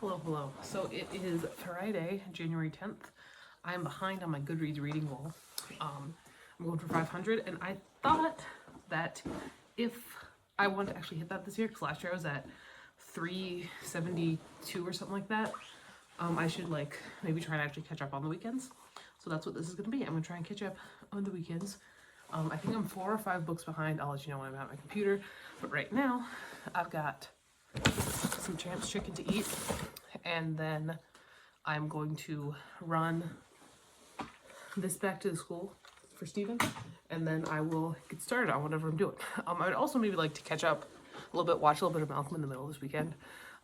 Hello. So it is Friday, January 10th. I'm behind on my Goodreads reading goal. I'm going for 500, and I thought that if I wanted to actually hit that this year, because last year I was at 372 or something like that, I should maybe try to actually catch up on the weekends. So that's what this is going to be. I'm going to try and catch up on the weekends. I think I'm 4 or 5 books behind. I'll let you know when I'm at my computer. But right now, I've got some Champs chicken to eat, and then I'm going to run this back to the school for Steven, and then I will get started on whatever I'm doing. I would also maybe like to catch up a little bit, watch a little bit of Malcolm in the Middle this weekend,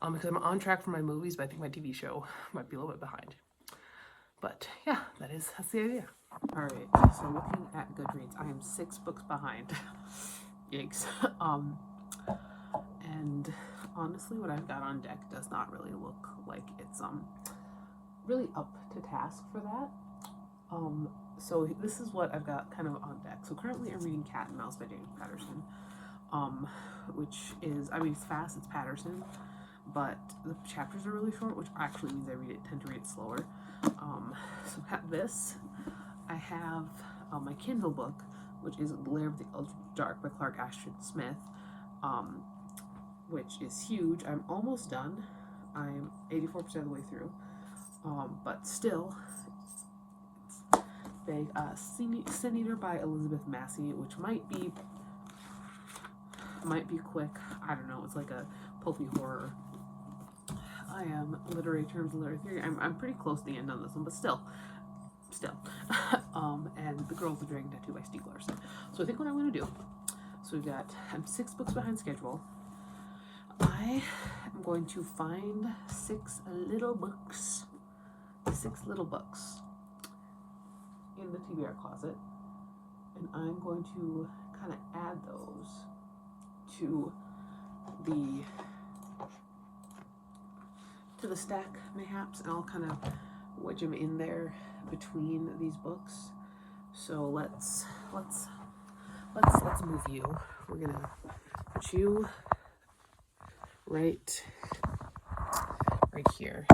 because I'm on track for my movies, but I think my TV show might be a little bit behind. But yeah, that's the idea. Alright, so looking at Goodreads, I am 6 books behind. Yikes. And honestly, what I've got on deck does not really look like it's really up to task for that. So this is what I've got kind of on deck. So currently I'm reading Cat and Mouse by James Patterson, which is, I mean, it's fast, it's Patterson, but the chapters are really short, which actually means I tend to read it slower. So I've got this. I have my Kindle book, which is Lair of the Ultra Dark by Clark Ashton Smith, which is huge. I'm almost done. I'm 84% of the way through, but still, it's big. Sin Eater by Elizabeth Massey, which might be quick. I don't know. It's like a pulpy horror. I am literary terms and literary theory. I'm pretty close to the end on this one, but still. And The Girl with the Dragon Tattoo by Stieg Larsson. So I think what I'm going to do, so I'm 6 books behind schedule. I am going to find 6 little books in the TBR closet, and I'm going to kind of add those to the stack, mayhaps, and I'll kind of wedge them in there between these books. So let's move you. We're gonna put you right here.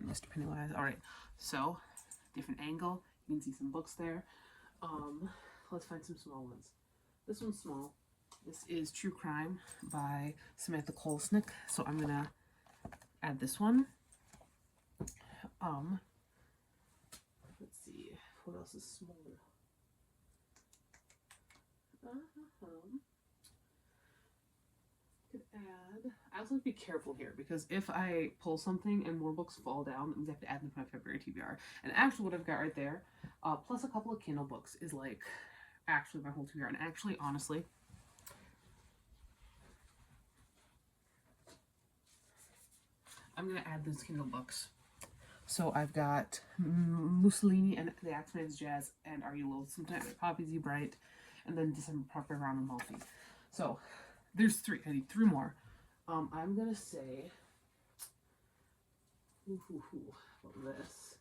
Mr. Pennywise. All right. So different angle. You can see some books there. Let's find some small ones. This one's small. This is True Crime by Samantha Kolesnik. So I'm gonna add this one. Let's see, what else is smaller? Could add. I also have to be careful here, because if I pull something and more books fall down, that means I have to add them to my February TBR. And actually, what I've got right there, plus a couple of Kindle books, is like actually my whole TBR. And actually, honestly, I'm gonna add those Kindle books. So I've got Mussolini and The Axeman's Jazz and Are You Loathsome Tonight by Poppy Z. Bright, and then December Proper Round and Malfi. So there's 3. I need 3 more. I'm gonna say, what was this?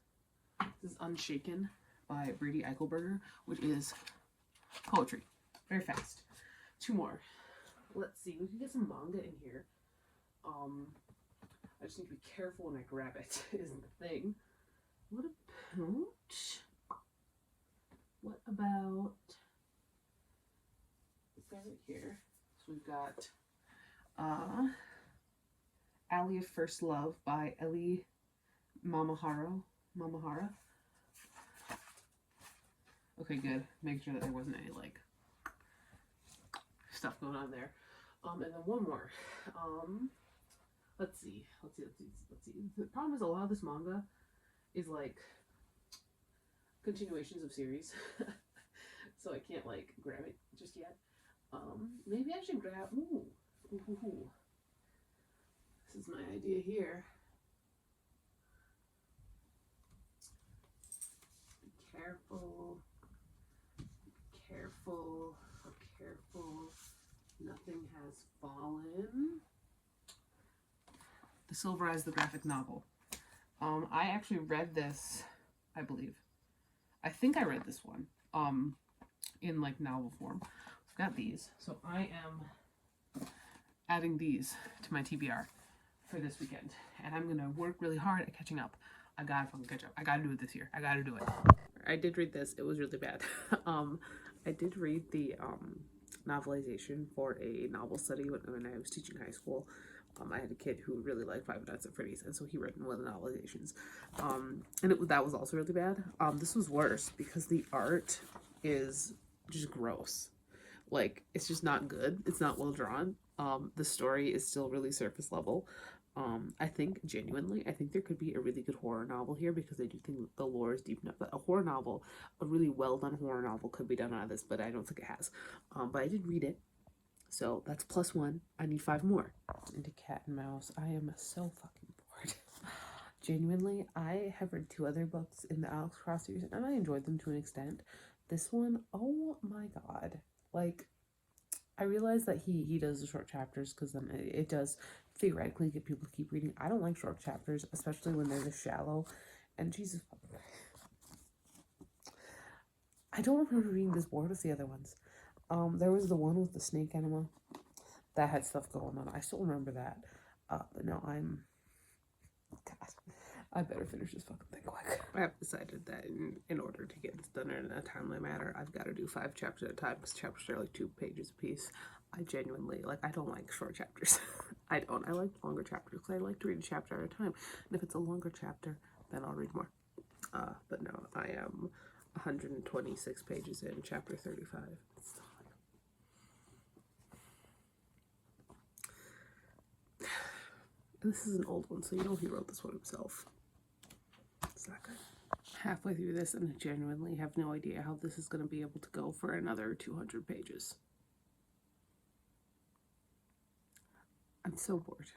This is Unshaken by Brady Eichelberger, which is poetry. Very fast. 2 more. Let's see. We can get some manga in here. I just need to be careful when I grab it, isn't the thing. What about this guy right here? So we've got Alley of First Love by Ellie Mamahara. Okay, good. Make sure that there wasn't any stuff going on there. And then one more. Let's see. The problem is a lot of this manga is continuations of series. So I can't grab it just yet. Maybe I should grab, this is my idea here. Be careful. Nothing has fallen. The Silver Eyes, the graphic novel. I actually read this, I believe. I think I read this one in novel form. I've got these, so I am adding these to my TBR. for this weekend, and I'm gonna work really hard at catching up. I gotta fucking catch up. I gotta do it this year. I gotta do it. I did read this. It was really bad. I did read the novelization for a novel study when I was teaching high school. I had a kid who really liked Five Nights at Freddy's, and so he read one of the novelizations. That was also really bad. This was worse because the art is just gross. Like, it's just not good. It's not well drawn. The story is still really surface level. I think there could be a really good horror novel here because I do think the lore is deep enough that a horror novel, a really well done horror novel, could be done out of this, but I don't think it has. But I did read it, so that's +1. I need 5 more. Into Cat and Mouse. I am so fucking bored. Genuinely, I have read 2 other books in the Alex Cross series, and I enjoyed them to an extent. This one, oh my god. Like, I realize that he does the short chapters because then it does theoretically get people to keep reading. I don't like short chapters, especially when they're this shallow. And Jesus, I don't remember being this bored with the other ones. There was the one with the snake enema that had stuff going on. I still remember that. But no, God, I better finish this fucking thing quick. I have decided that in order to get this done in a timely manner, I've got to do 5 chapters at a time because chapters are like 2 pages a piece. I genuinely, I don't like short chapters. I don't. I like longer chapters because I like to read a chapter at a time. And if it's a longer chapter, then I'll read more. But no, I am 126 pages in, chapter 35. And this is an old one, so you know he wrote this one himself. It's not good. Halfway through this, and I genuinely have no idea how this is going to be able to go for another 200 pages. I'm so bored.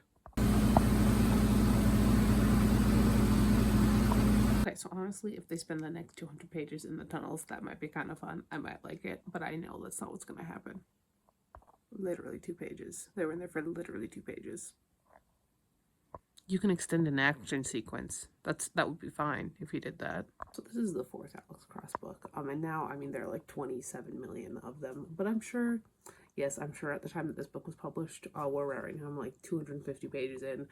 Okay, so honestly, if they spend the next 200 pages in the tunnels, that might be kind of fun. I might like it, but I know that's not what's going to happen. Literally 2 pages. They were in there for literally 2 pages. You can extend an action sequence. That would be fine if you did that. So this is the 4th Alex Cross book. And now, I mean, there are like 27 million of them. But I'm sure, yes, I'm sure at the time that this book was published, we're right now, I'm like 250 pages in,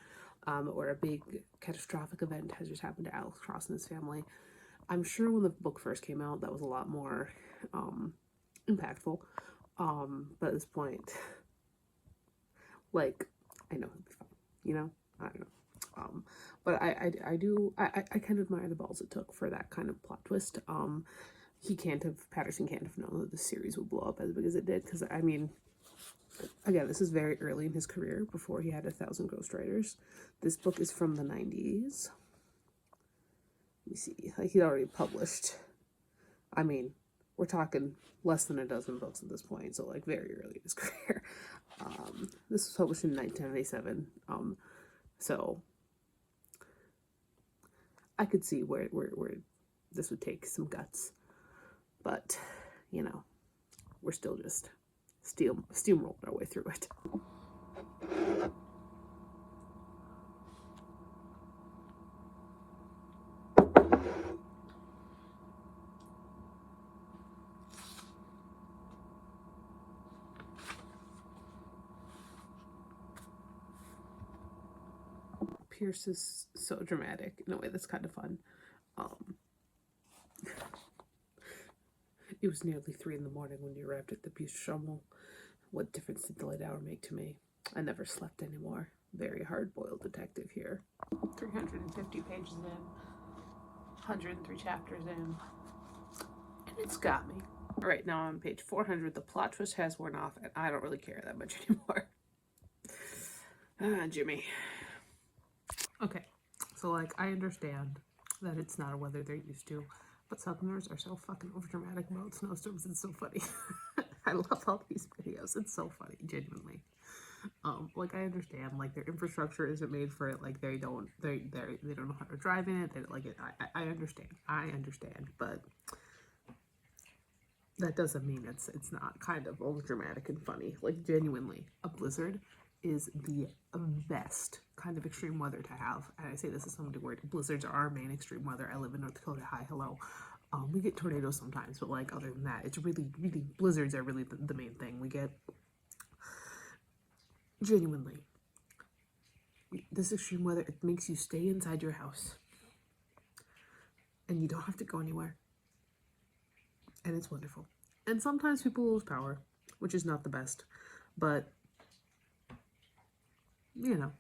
where a big catastrophic event has just happened to Alex Cross and his family. I'm sure when the book first came out, that was a lot more impactful. But at this point, like, I know it'll be fine, you know? I don't know. But I kind of admire the balls it took for that kind of plot twist. Patterson can't have known that the series would blow up as big as it did, because, I mean, again, this is very early in his career, before he had 1,000 ghostwriters. This book is from the 90s. Let me see, like, he'd already published, I mean, we're talking less than a dozen books at this point, so, like, very early in his career. This was published in 1997, so I could see where this would take some guts, but, you know, we're still just steamrolling our way through it. Pierce is so dramatic in a way that's kind of fun. It was nearly 3 in the morning when you arrived at the Bistro. What difference did the late hour make to me? I never slept anymore. Very hard-boiled detective here. 350 pages in, 103 chapters in, and it's got me. All right, now on page 400, the plot twist has worn off, and I don't really care that much anymore. Jimmy. Okay, so, like, I understand that it's not a weather they're used to, but Southerners are so fucking overdramatic about snowstorms. It's so funny. I love all these videos. It's so funny, genuinely. Like, I understand, like, their infrastructure isn't made for it. Like, they don't know how to drive in it. They, like, I understand, but that doesn't mean it's not kind of overdramatic and funny. Like, genuinely, a blizzard is the best kind of extreme weather to have. And I say this as somebody where blizzards are our main extreme weather. I live in North Dakota. Hi, hello. We get tornadoes sometimes, but, like, other than that, it's really blizzards are really the main thing. We get, genuinely, this extreme weather, it makes you stay inside your house. And you don't have to go anywhere. And it's wonderful. And sometimes people lose power, which is not the best. But, you know,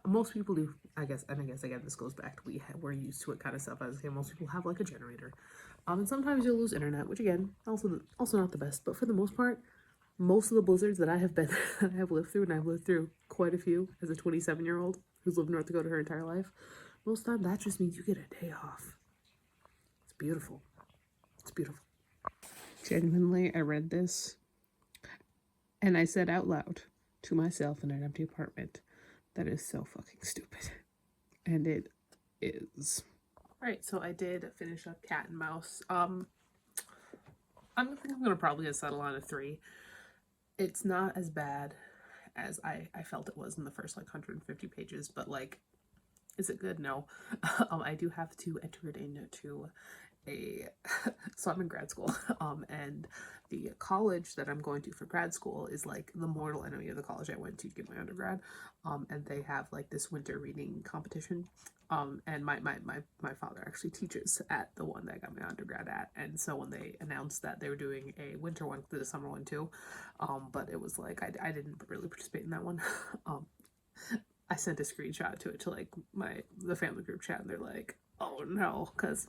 most people do, I guess. And I guess, again, this goes back to we're used to it kind of stuff. As again, most people have like a generator. And sometimes you'll lose internet, which again, also not the best. But for the most part, most of the blizzards that I have been, that I have lived through, and I've lived through quite a few as a 27-year-old who's lived in North Dakota her entire life, most of the time that just means you get a day off. It's beautiful. It's beautiful. Genuinely, I read this and I said out loud to myself in an empty apartment, that is so fucking stupid. And it is. Alright, so I did finish up Cat and Mouse. I think I'm gonna probably settle on a 3. It's not as bad as I felt it was in the first like 150 pages, but like, is it good? No. I do have to enter it into so I'm in grad school, and the college that I'm going to for grad school is like the mortal enemy of the college I went to get my undergrad, and they have like this winter reading competition, and my father actually teaches at the one that I got my undergrad at, and so when they announced that they were doing a winter one, the summer one too, but it was like I didn't really participate in that one. I sent a screenshot to it to like the family group chat, and they're like, oh no, because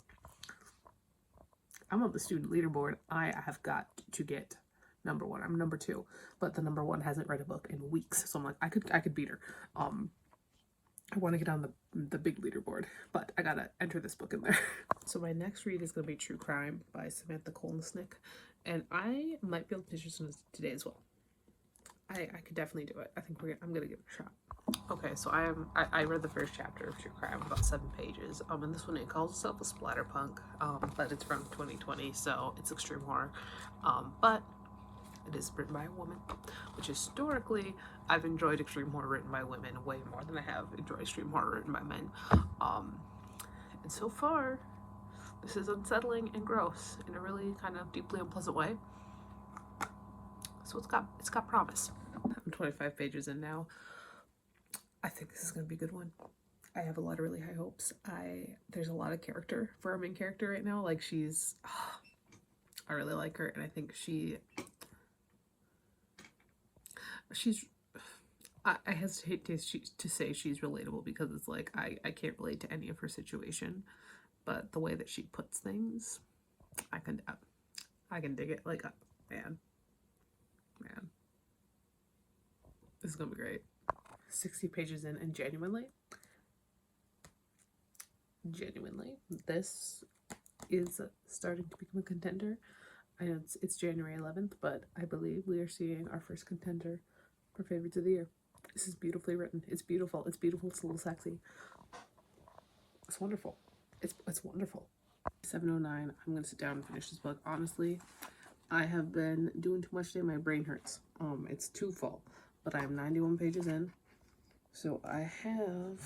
I'm on the student leaderboard. I have got to get number 1. I'm number 2, but the number 1 hasn't read a book in weeks. So I'm like, I could beat her. I want to get on the big leaderboard, but I gotta enter this book in there. So my next read is gonna be True Crime by Samantha Kolesnik, and I might be able to finish this one today as well. I could definitely do it. I think I'm gonna give it a shot. Okay, so I read the first chapter of True Crime, about 7 pages. And this one, it calls itself a splatterpunk, but it's from 2020, so it's extreme horror. But it is written by a woman, which historically I've enjoyed extreme horror written by women way more than I have enjoyed extreme horror written by men. And so far, this is unsettling and gross in a really kind of deeply unpleasant way. So it's got promise. I'm 25 pages in now. I think this is going to be a good one. I have a lot of really high hopes. There's a lot of character for our main character right now. Like I really like her, and I think she's I hesitate to say she's relatable, because it's like I can't relate to any of her situation, but the way that she puts things, I can dig it. Like, man, this is gonna be great. 60 pages in, and genuinely, this is starting to become a contender. I know it's January 11th, but I believe we are seeing our first contender for favorites of the year. This is beautifully written. It's beautiful. It's beautiful. It's a little sexy. It's wonderful. It's wonderful. 7:09. I'm gonna sit down and finish this book. Honestly, I have been doing too much today. My brain hurts. It's too full, but I'm 91 pages in. So I have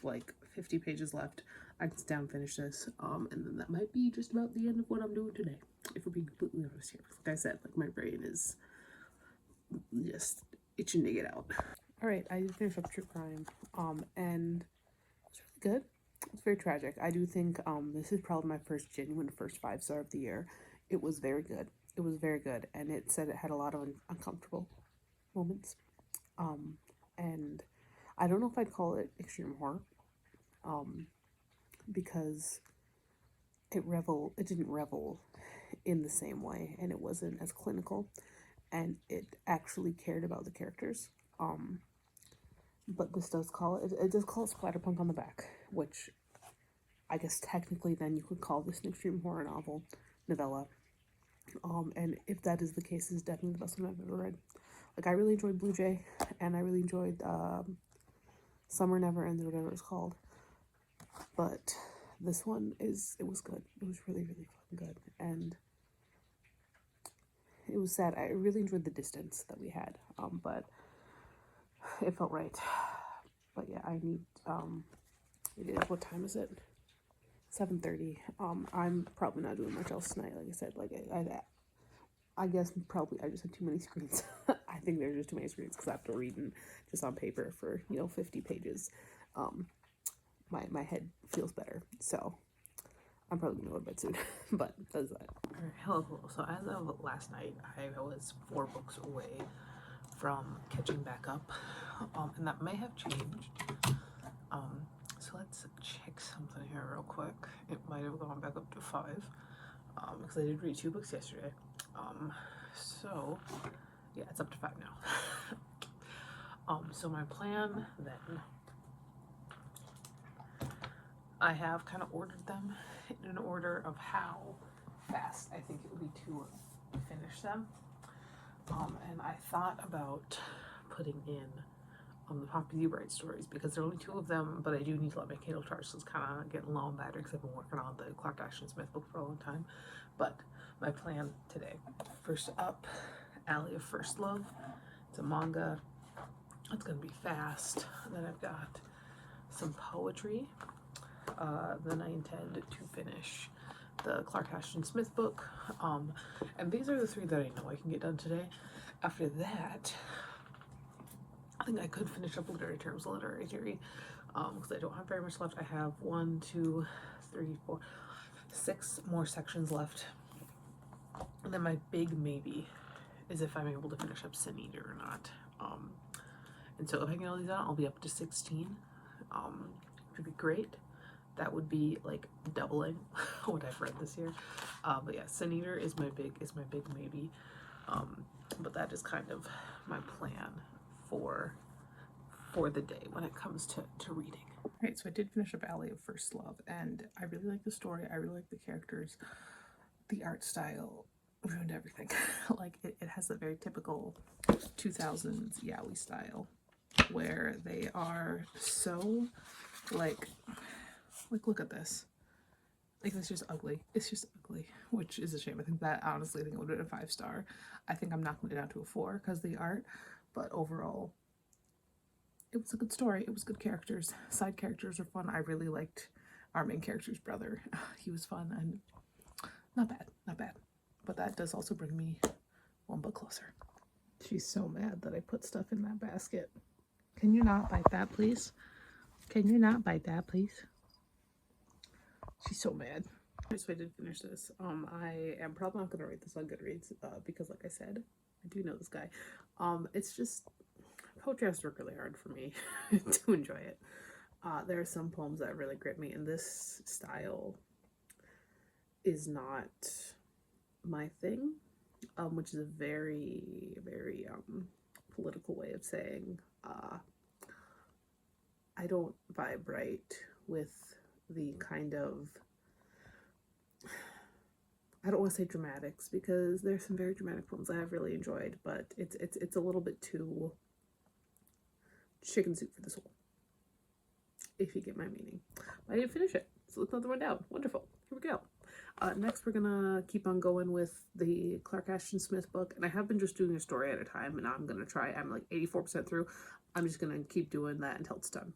like 50 pages left. I can sit down and finish this, and then that might be just about the end of what I'm doing today, if we're being completely honest here. Like I said, like my brain is just itching to get out. All right, I did finish up True Crime, and it's really good. It's very tragic. I do think this is probably my first genuine 5-star of the year. It was very good. It was very good, and it said it had a lot of uncomfortable moments. And I don't know if I'd call it extreme horror, because it didn't revel in the same way, and it wasn't as clinical, and it actually cared about the characters. But this does call it does call it splatterpunk on the back, which I guess technically then you could call this an extreme horror novella. And if that is the case, it's definitely the best one I've ever read. Like, I really enjoyed Blue Jay, and I really enjoyed Summer Never Ends, or whatever it's called. But this one it was good. It was really, really fucking good. And it was sad. I really enjoyed the distance that we had, but it felt right. But yeah, I need, what time is it? 7:30. I'm probably not doing much else tonight. Like I said, like I guess probably I just have too many screens. I think there's just too many screens because after reading just on paper for 50 pages, my head feels better. So I'm probably gonna go to bed soon. But that's that. Alright, hello. So as of last night, I was 4 books away from catching back up, and that may have changed. So let's check something here real quick. It might have gone back up to 5, because I did read 2 books yesterday. So yeah, it's up to 5 now. So my plan then, I have kind of ordered them in an order of how fast I think it would be to finish them. And I thought about putting in the Poppy Z Brite stories because there are only 2 of them, but I do need to let my Kindle charge, so it's kind of getting low on battery because I've been working on the Clark Ashton Smith book for a long time. But my plan today, first up, Alley of First Love. It's a manga. It's gonna be fast. Then I've got some poetry. Then I intend to finish the Clark Ashton Smith book. And these are the 3 that I know I can get done today. After that, I think I could finish up Literary Terms and Literary Theory, because I don't have very much left. I have 1, 2, 3, 4, 6 more sections left. And then my big maybe is if I'm able to finish up Sin Eater or not. And so if I get all these out, I'll be up to 16. Which would be great. That would be like doubling what I've read this year. But yeah, Sin Eater is my big maybe. But that is kind of my plan for the day when it comes to reading. Right, so I did finish up Alley of First Love, and I really like the story. I really like the characters. The art style ruined everything. Like it has a very typical 2000s yaoi style where they are so like look at this. Like it's just ugly. It's just ugly, which is a shame. I think that honestly, I think it would have been a 5-star. I think I'm knocking it down to a 4 because of the art, but overall, it was a good story. It was good characters. Side characters were fun. I really liked our main character's brother. He was fun and not bad. But that does also bring me 1 book closer. She's so mad that I put stuff in that basket. Can you not bite that, please? Can you not bite that, please? She's so mad. So I did finish this. I am probably not going to rate this on Goodreads because, like I said, I do know this guy. It's just, poetry has to work really hard for me to enjoy it. There are some poems that really grip me, and this style is not my thing, which is a very, very political way of saying I don't vibe right with the kind of, I don't want to say dramatics because there's some very dramatic poems I have really enjoyed, but it's a little bit too chicken soup for the soul, if you get my meaning. But I didn't finish it, so let's another one down. Wonderful. Here we go. Next, we're gonna keep on going with the Clark Ashton Smith book, and I have been just doing a story at a time, and I'm gonna try. I'm like 84% through. I'm just gonna keep doing that until it's done,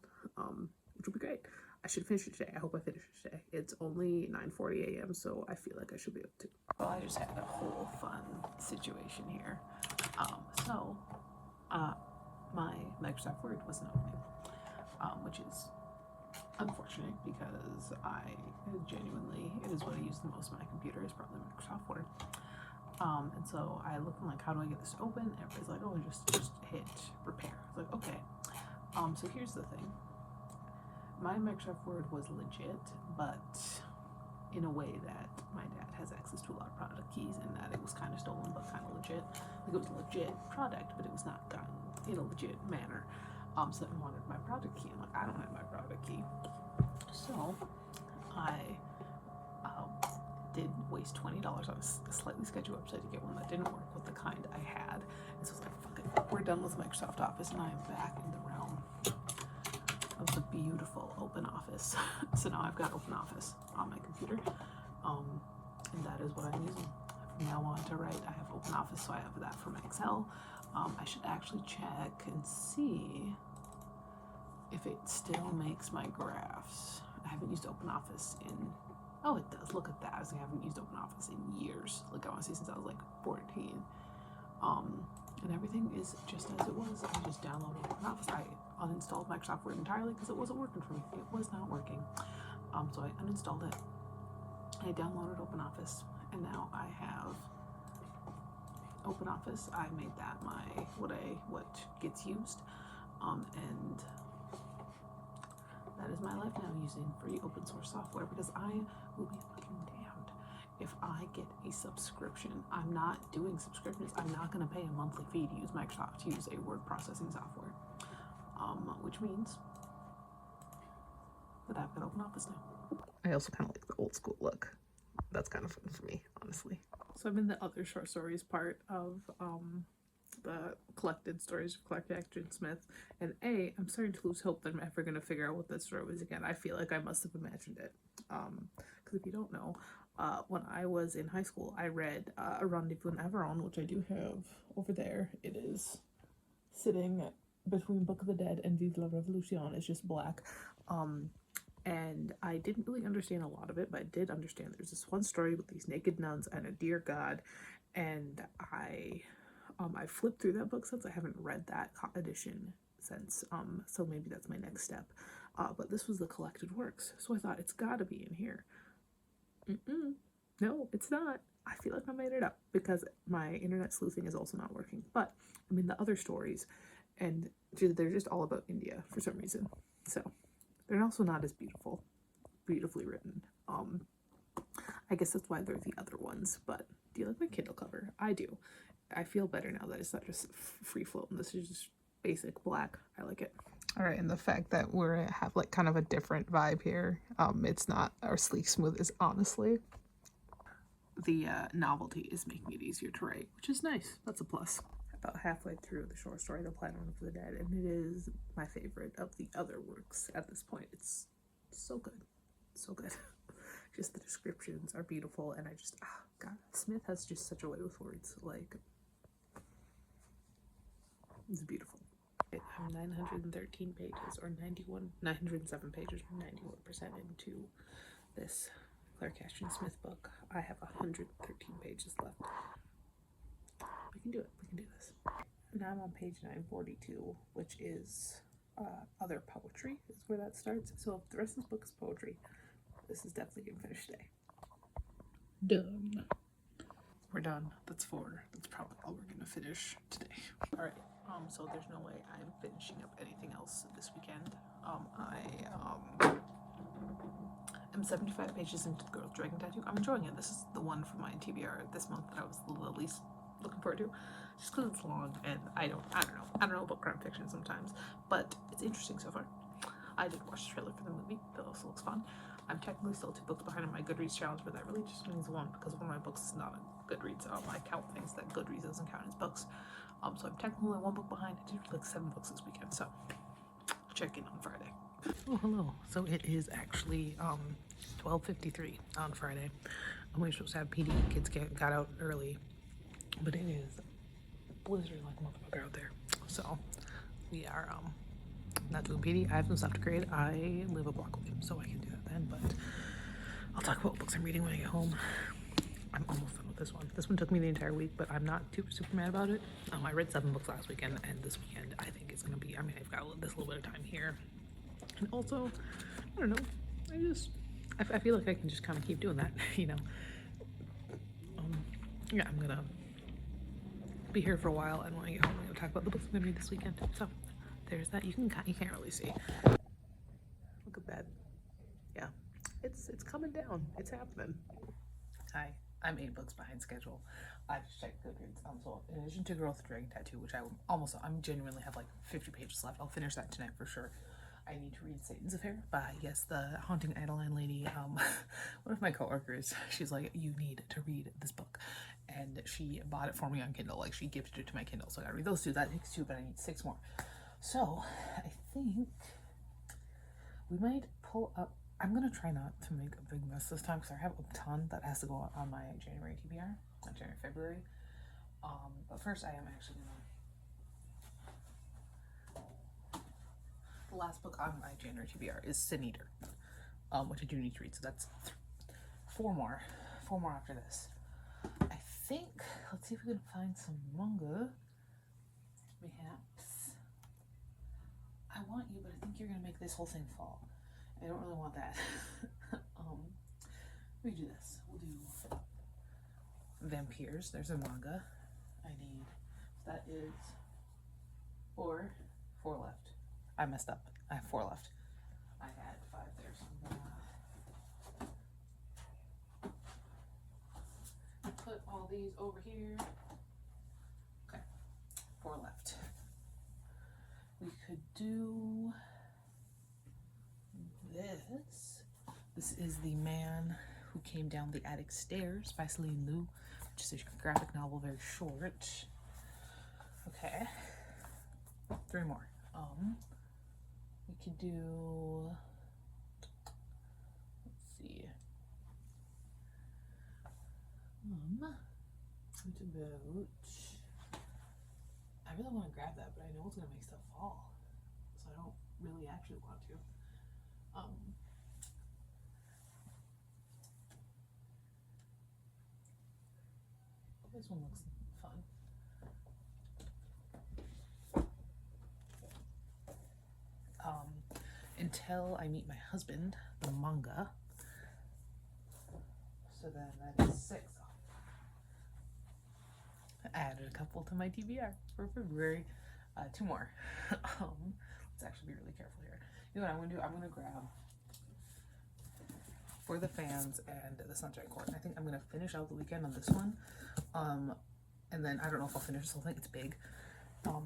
which will be great. I should finish it today. I hope I finish it today. It's only 9:40 a.m., so I feel like I should be able to. Well, I just had a whole fun situation here. My Microsoft Word wasn't opening, which is unfortunate because I genuinely, it is what I use the most on my computer, is probably Microsoft Word. And so I looked and like, how do I get this to open? Everybody's like, oh, just hit repair. I was like, okay. So here's the thing. My Microsoft Word was legit, but in a way that my dad has access to a lot of product keys, and that it was kind of stolen, but kind of legit. Like it was a legit product, but it was not gotten in a legit manner. So I wanted my product key. I'm like, I don't have my product key. So I did waste $20 on a slightly sketchy website to get one that didn't work with the kind I had. And so I was like, fuck it, we're done with Microsoft Office, and I am back in the realm of the beautiful Open Office. So now I've got Open Office on my computer, and that is what I'm using from now on to write. I have Open Office, so I have that for my Excel. I should actually check and see if it still makes my graphs. I haven't used Open Office in Oh, it does. Look at that. I was like, I haven't used OpenOffice in years. Like, I want to say since I was like 14. And everything is just as it was. I just downloaded OpenOffice. I uninstalled Microsoft Word entirely because it wasn't working for me. It was not working. So I uninstalled it. I downloaded OpenOffice, and now I have OpenOffice. I made that my what gets used, and that is my life now, using free open source software, because I will be fucking damned if I get a subscription. I'm not doing subscriptions. I'm not going to pay a monthly fee to use Microsoft, to use a word processing software, which means that I've got OpenOffice now. I also kind of like the old school look. That's kind of fun for me, honestly. So I'm in the other short stories part of the collected stories of Clark Ashton Smith, and I'm starting to lose hope that I'm ever going to figure out what this story was again. I feel like I must have imagined it, because if you don't know, when I was in high school, I read A Rendezvous in Aveyron, which I do have over there. It is sitting between Book of the Dead and Vive la Revolution. It's just black. And I didn't really understand a lot of it, but I did understand there's this one story with these naked nuns and a dear God, and I flipped through that book since. I haven't read that edition since, so maybe that's my next step. But this was the collected works, so I thought it's gotta be in here. No, it's not. I feel like I made it up because my internet sleuthing is also not working. But I'm in the other stories, and they're just all about India for some reason. So they're also not as beautifully written. I guess that's why they're the other ones. But do you like my Kindle cover? I do. I feel better now that it's not just free floating. This is just basic black. I like it. All right, and the fact that we have like kind of a different vibe here. It's not our sleek smooth is honestly. The novelty is making it easier to write, which is nice. That's a plus. About halfway through the short story, The Planet of the Dead, and it is my favorite of the other works at this point. It's so good. So good. Just the descriptions are beautiful, and I just, God, Smith has just such a way with words. Like, it's beautiful. I'm 913 pages, or 907 pages, or 91% into this Clark Ashton Smith book. I have 113 pages left. We can do it. We can do this. Now I'm on page 942, which is other poetry, is where that starts. So if the rest of this book is poetry, this is definitely gonna finish today. Done. We're done. That's probably all we're gonna finish today. All right. So there's no way I'm finishing up anything else this weekend. I'm 75 pages into the Girl with Dragon Tattoo. I'm enjoying it. This is the one for my TBR this month that I was the least looking forward to, just because it's long and I don't know about crime fiction sometimes, but it's interesting so far. I did watch the trailer for the movie. That also looks fun. I'm technically still 2 books behind on my Goodreads challenge, but that really just means 1 because one of my books is not a Goodreads. I count things that Goodreads doesn't count as books. So I'm technically 1 book behind. I did like 7 books this weekend, so check in on Friday. Oh, hello. So it is actually 12:53 on Friday. We were supposed to have PD. Kids got out early, but it is blizzard like a motherfucker out there. So we are not doing PD. I have some stuff to grade. I live a block away, so I can do that then. But I'll talk about what books I'm reading when I get home. I'm almost done with this one. This one took me the entire week, but I'm not super mad about it. I read 7 books last weekend, and this weekend I think it's gonna be. I mean, I've got this little bit of time here, and also, I don't know. I feel like I can just kind of keep doing that, you know. Yeah, I'm gonna be here for a while, and when I get home, I'm gonna talk about the books I'm gonna read this weekend. So there's that. You can't really see. Look at that. Yeah, it's coming down. It's happening. I'm 8 books behind schedule. I just checked Goodreads. So in addition to Girl with the Dragon Tattoo, which I'm genuinely have like 50 pages left. I'll finish that tonight for sure. I need to read Satan's Affair by, yes, the Haunting Adeline lady. One of my coworkers, she's like, you need to read this book. And she bought it for me on Kindle. Like, she gifted it to my Kindle. So I gotta read those 2. That takes 2, but I need 6 more. So I think we might pull up. I'm gonna try not to make a big mess this time because I have a ton that has to go on my January TBR, not January, February. But first I am actually gonna. The last book on my January TBR is Sin Eater, which I do need to read. So that's 4 more after this. I think, let's see if we can find some manga. Perhaps. I want you, but I think you're gonna make this whole thing fall. I don't really want that. Let me do this. We'll do Vampires. There's a manga. I need, that is 4 left. I messed up. I have 4 left. I had 5 there, so I'm gonna put all these over here. Okay, 4 left. We could do this. This is The Man Who Came Down the Attic Stairs by Celine Liu, which is a graphic novel, very short. Okay, 3 more. We could do, let's see, what about, I really want to grab that, but I know it's going to make stuff fall, so I don't really actually want to. This one looks fun. Until I Meet My Husband, the manga. So then that is 6. I added a couple to my TBR for February. 2 more. Let's actually be really careful here. You know what I'm gonna do? I'm gonna grab For the Fans and The Sunshine Court. I think I'm gonna finish out the weekend on this one. And then I don't know if I'll finish this whole thing. It's big.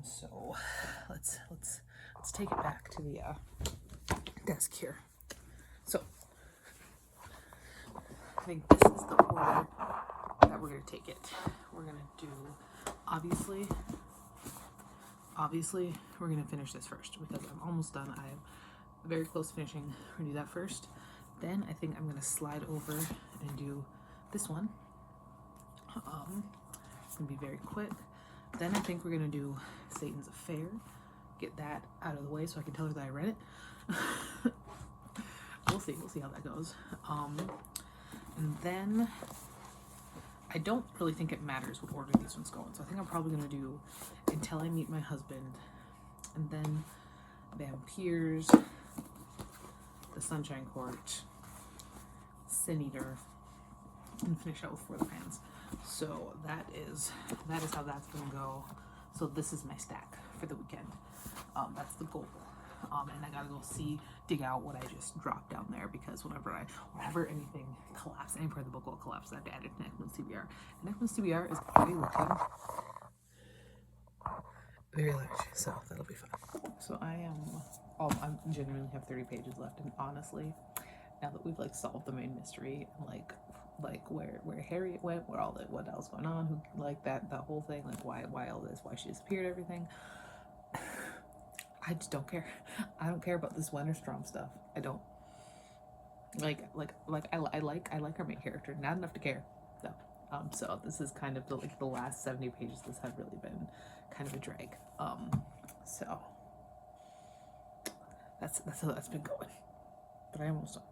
So let's take it back to the desk here. So I think this is the order that we're gonna take it. We're gonna do, obviously we're gonna finish this first because I'm almost done. I'm very close to finishing. We're gonna do that first. Then I think I'm gonna slide over and do this one. It's gonna be very quick. Then I think we're gonna do Satan's Affair. Get that out of the way so I can tell her that I read it. We'll see how that goes. And then I don't really think it matters what order these ones go in. So I think I'm probably gonna do Until I Meet My Husband, and then Vampires, The Sunshine Court, Sin Eater, and finish out with For the Fans. So that is how that's gonna go. So this is my stack for the weekend. That's the goal. And I gotta go dig out what I just dropped down there, because whenever anything collapses, any part of the book will collapse, I have to add it to Neckman's TBR. And Neckman's TBR is already looking very large, so that'll be fun. So I genuinely have 30 pages left, and honestly, now that we've solved the main mystery, and where Harriet went, what else going on, who that whole thing, why all this, why she disappeared, everything. I just don't care. I don't care about this Wennerstrom stuff. I don't. I like our main character, not enough to care. So, so this is kind of the last 70 pages. This have really been kind of a drag. So that's how that's been going. But I almost done.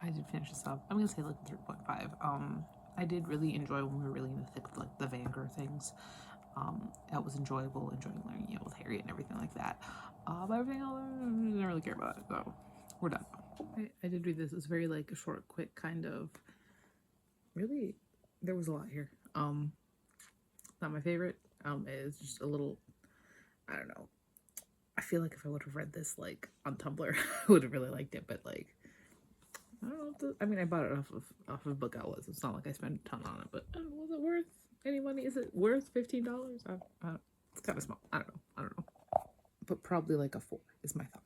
I did finish this up. I'm gonna say 3.5. I did really enjoy when we were really in the thick of the Vanguard things. That was enjoying learning, with Harriet and everything like that. But everything else, I didn't really care about it, so we're done. I did read this. It was very a short, quick kind of. Really, there was a lot here. Not my favorite. It's just a little. I don't know. I feel like if I would have read this on Tumblr, I would have really liked it. But I don't know. I bought it off of Book Outlets. It's not like I spent a ton on it. But was it worth any money? Is it worth $15? It's kind of small. I don't know. But probably a 4 is my thought.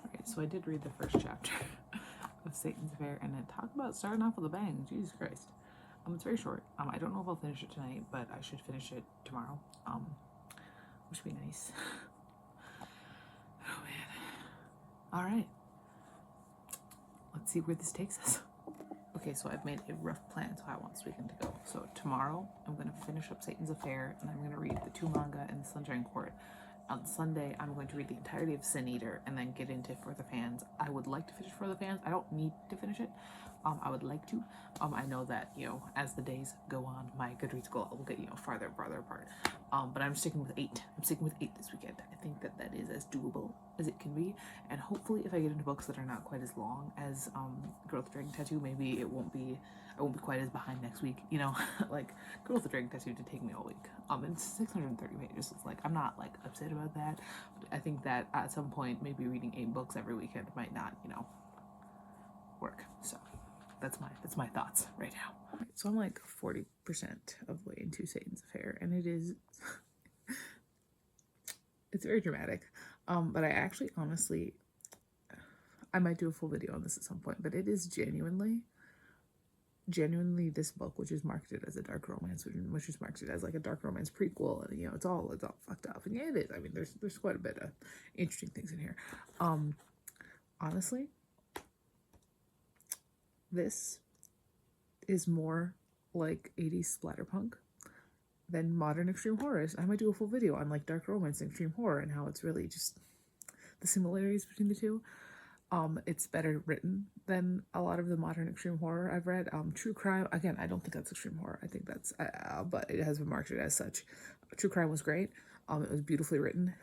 Okay, so I did read the first chapter of Satan's Affair, and it talked about starting off with a bang. Jesus Christ. It's very short. I don't know if I'll finish it tonight, but I should finish it tomorrow. Which would be nice. Oh man. All right. Let's see where this takes us. Okay, so I've made a rough plan to how I want this weekend to go. So tomorrow, I'm going to finish up Satan's Affair, and I'm going to read the 2 manga and the Sunshine Court. On Sunday, I'm going to read the entirety of Sin Eater and then get into For the Fans. I would like to finish For the Fans. I don't need to finish it. I would like to. I know that, you know, as the days go on, my Goodreads goal will get, you know, farther and farther apart. But I'm sticking with 8. I'm sticking with 8 this weekend. I think that that is as doable as it can be. And hopefully if I get into books that are not quite as long as Girl with the Dragon Tattoo, maybe I won't be quite as behind next week, you know. Like Girl with the Dragon Tattoo did take me all week. And 630 pages. It's like, I'm not like upset about that. But I think that at some point, maybe reading 8 books every weekend might not, you know, work. So that's my thoughts right now. So I'm like 40% of the way into Satan's Affair, and it is it's very dramatic. But I actually honestly, I might do a full video on this at some point, but it is genuinely this book, which is marketed as a dark romance, which is marketed as like a dark romance prequel, and you know, it's all fucked up. And yeah, it is. I mean, there's quite a bit of interesting things in here. Honestly, this is more like 80s splatterpunk than modern extreme horrors. I might do a full video on like dark romance and extreme horror and how it's really just the similarities between the two. It's better written than a lot of the modern extreme horror I've read. True crime, again, I don't think that's extreme horror. I think that's, but it has been marketed as such. True crime was great. It was beautifully written,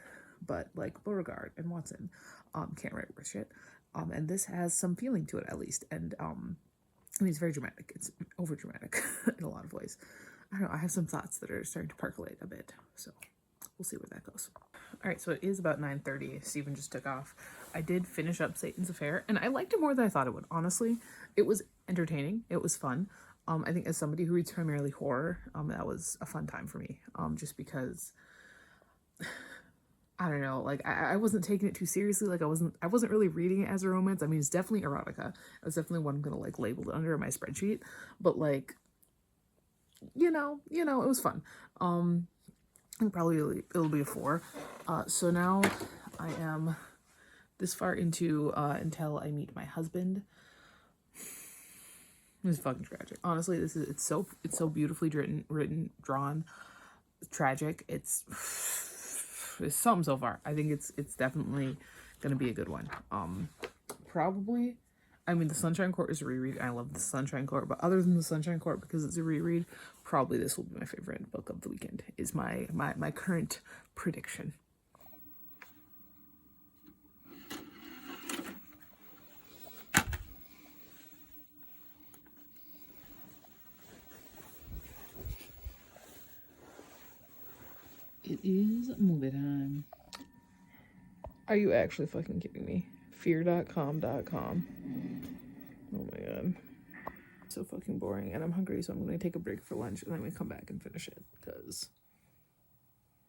but like Beauregard and Watson, can't write worse shit. And this has some feeling to it at least. And, I mean, it's very dramatic. It's over dramatic in a lot of ways. I don't know. I have some thoughts that are starting to percolate a bit. So we'll see where that goes. All right. So it is about 9:30. Steven just took off. I did finish up Satan's Affair and I liked it more than I thought it would. Honestly, it was entertaining. It was fun. I think as somebody who reads primarily horror, that was a fun time for me. Just because I don't know, like I wasn't taking it too seriously. Like I wasn't really reading it as a romance. I mean, it's definitely erotica. It was definitely what I'm gonna like label it under in my spreadsheet. But like, you know, it was fun. Probably it'll be a 4. So now I am this far into Until I Meet My Husband. It's fucking tragic. Honestly, it's so beautifully written, drawn, tragic. It's something so far. I think it's definitely gonna be a good one. Probably, I mean, the Sunshine Court is a reread. I love the Sunshine Court, but other than the Sunshine Court, because it's a reread, probably this will be my favorite book of the weekend. Is my current prediction. It is movie time. Are you actually fucking kidding me? Fear.com.com. Oh my god. So fucking boring, and I'm hungry, so I'm gonna take a break for lunch and then we come back and finish it, because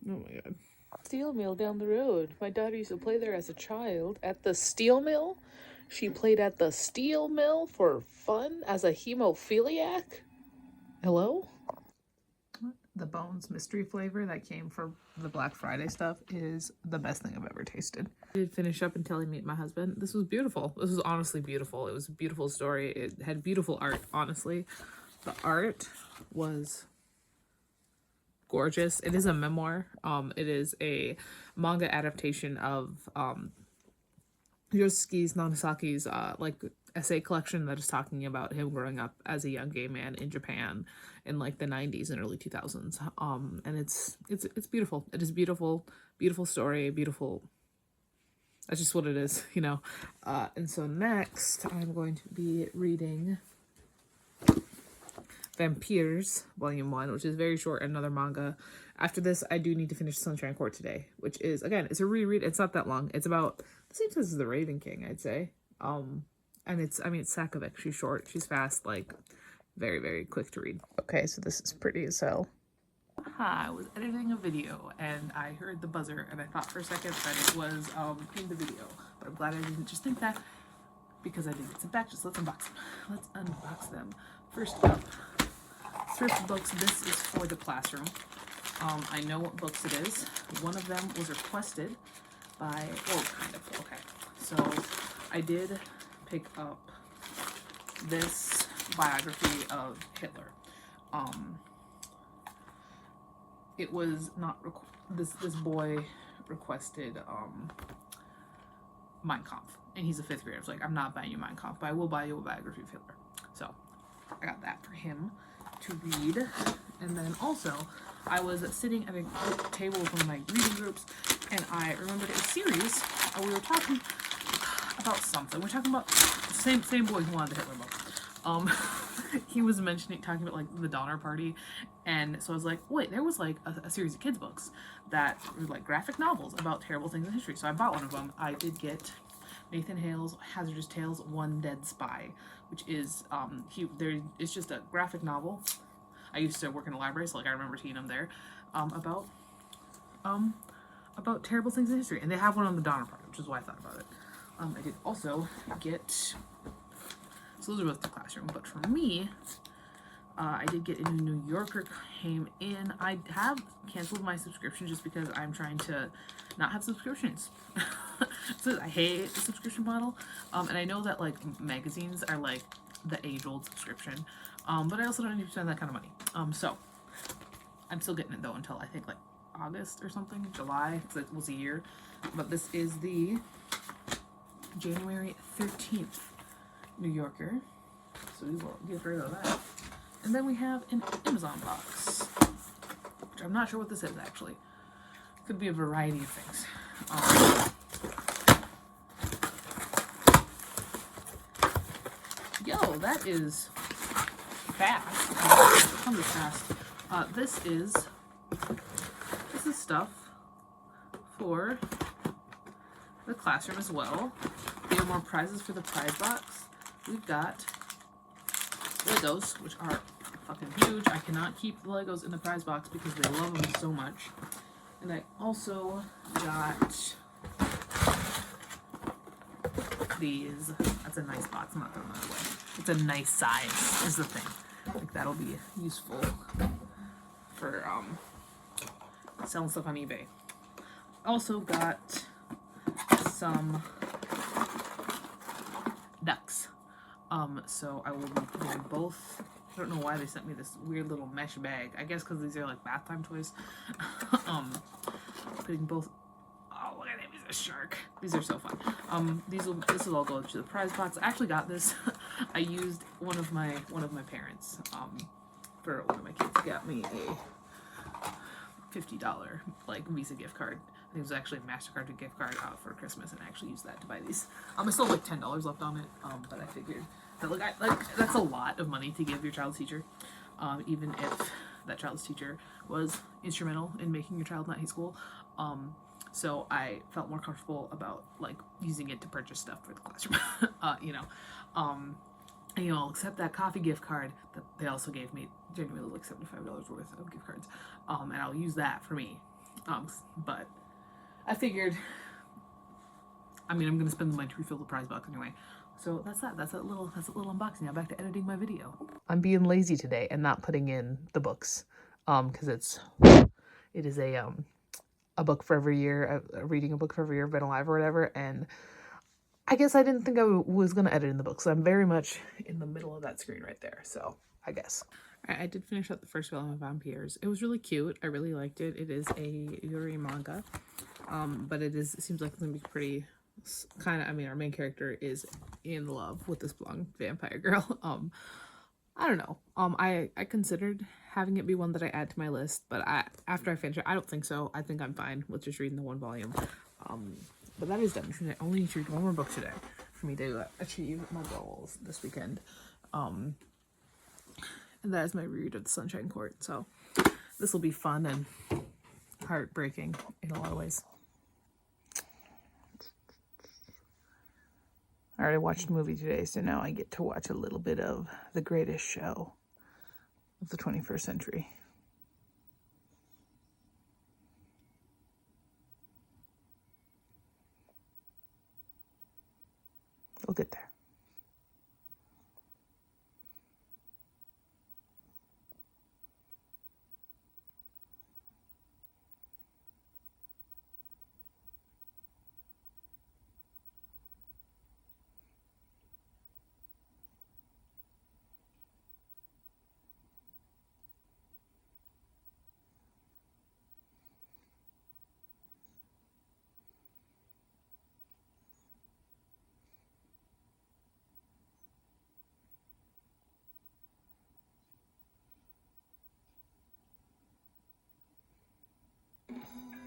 oh my god. Steel Mill down the road. My daughter used to play there as a child. At the Steel Mill? She played at the Steel Mill for fun as a hemophiliac? Hello? The Bones mystery flavor that came from the Black Friday stuff is the best thing I've ever tasted. I did finish up Until I Meet My Husband. This was beautiful. This was honestly beautiful. It was a beautiful story. It had beautiful art, honestly. The art was gorgeous. It is a memoir. It is a manga adaptation of Yoshiki Nanasaki's like essay collection that is talking about him growing up as a young gay man in Japan in like the 90s and early 2000s. And it's beautiful. It is beautiful story, beautiful. That's just what it is, you know. And so next I'm going to be reading Vampires Volume 1, which is very short, another manga. After this, I do need to finish Sunshine Court today, which is, again, it's a reread. It's not that long. It's about the same size as The Raven King, I'd say. And it's Sakovic. She's short. She's fast, like, very, very quick to read. Okay, so this is pretty as hell. I was editing a video, and I heard the buzzer, and I thought for a second that it was in the video. But I'm glad I didn't just think that, because I did get some batches. Let's unbox them. Let's unbox them. First up, thrift books. This is for the classroom. I know what books it is. One of them was requested by, oh, kind of, okay. So I did pick up this biography of Hitler. It was not, this boy requested Mein Kampf, and he's a 5th grader. I was like, I'm not buying you Mein Kampf, but I will buy you a biography of Hitler. So I got that for him to read. And then also, I was sitting at a table with one of my reading groups, and I remembered a series. We were talking about something. We're talking about the same boy who wanted the Hitler book. He was talking about like the Donner Party, and so I was like, wait, there was like a series of kids books that were like graphic novels about terrible things in history. So I bought one of them. I did get Nathan Hale's Hazardous Tales: One Dead Spy, which is it's just a graphic novel. I used to work in a library, so like I remember seeing them there, about terrible things in history, and they have one on the Donner Party, which is why I thought about it. I did also get, so those are both the classroom, but for me, I did get a New Yorker came in. I have canceled my subscription just because I'm trying to not have subscriptions. So I hate the subscription model, and I know that like magazines are like the age-old subscription, but I also don't need to spend that kind of money. So I'm still getting it though until I think like August or something, July, because it was a year. But this is the January 13th New Yorker, so we will get rid of that. And then we have an Amazon box, which I'm not sure what this is actually. Could be a variety of things. Yo, that is fast. Comes fast. This is stuff for the classroom as well. We have more prizes for the prize box. We've got Legos, which are fucking huge. I cannot keep the Legos in the prize box because they love them so much. And I also got these. That's a nice box. I'm not throwing that away. It's a nice size is the thing. Like that'll be useful for selling stuff on eBay. Also got some ducks. So I will be putting both. I don't know why they sent me this weird little mesh bag. I guess because these are like bath time toys. Putting both. Oh, look at that! He's a shark. These are so fun. This will all go to the prize box. I actually got this. I used one of my parents. For one of my kids got me a $50 like Visa gift card. I think it was actually a MasterCard gift card out for Christmas, and I actually used that to buy these. I still have like $10 left on it, but I figured that that's a lot of money to give your child's teacher, even if that child's teacher was instrumental in making your child not hate school. So I felt more comfortable about like using it to purchase stuff for the classroom. And I'll accept that coffee gift card that they also gave me, genuinely like $75 worth of gift cards, and I'll use that for me. But I figured, I'm gonna spend the money to refill the prize box anyway. So that's that. That's a little unboxing. Now back to editing my video. I'm being lazy today and not putting in the books, because it is a book for every year, reading a book for every year, been alive or whatever, and I guess I didn't think I was going to edit in the book, so I'm very much in the middle of that screen right there, so I guess. All right, I did finish up the first film of Vampires. It was really cute. I really liked it. It is a Yuri manga, but it seems like it's going to be pretty kind of, our main character is in love with this blonde vampire girl. I don't know. I considered having it be one that I add to my list, but after I finish it, I don't think so. I think I'm fine with just reading the one volume. But that is done. I only need to read one more book today for me to achieve my goals this weekend. And that is my reread of The Sunshine Court. So this will be fun and heartbreaking in a lot of ways. I already watched a movie today, so now I get to watch a little bit of The Greatest Show of the 21st century. We'll get there.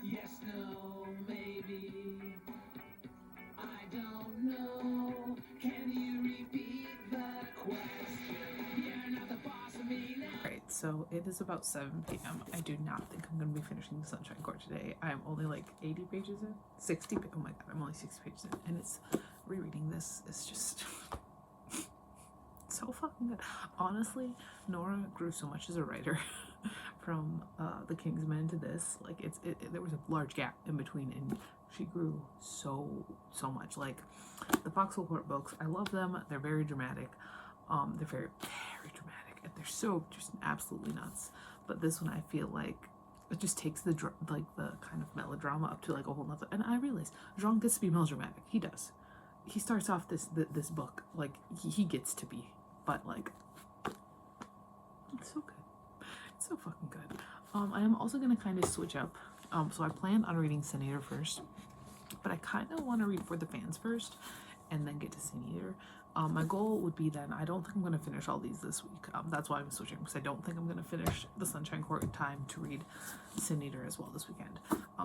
Yes, no, maybe. I don't know. Can you repeat the question? You're not the boss of me now. Alright, so it is about 7 p.m. I do not think I'm going to be finishing the Sunshine Court today. I'm only like 80 pages in. 60. Oh my god, I'm only 60 pages in. And it's rereading this is just so fucking good. Honestly, Nora grew so much as a writer from The King's Men to this. Like there was a large gap in between, and she grew so much. Like the Foxhole Court books, I love them. They're very dramatic. They're very dramatic, and they're so just absolutely nuts. But this one, I feel like it just takes the kind of melodrama up to like a whole nother. And I realize Jean gets to be melodramatic. He does. He starts off this book like he gets to be, but like it's so good. It's so fucking good. I am also gonna kind of switch up. So I plan on reading Sin Eater first, but I kind of want to read For the Fans first, and then get to Sin Eater. My goal would be then, I don't think I'm going to finish all these this week. That's why I'm switching, because I don't think I'm going to finish the Sunshine Court in time to read Sin Eater as well this weekend.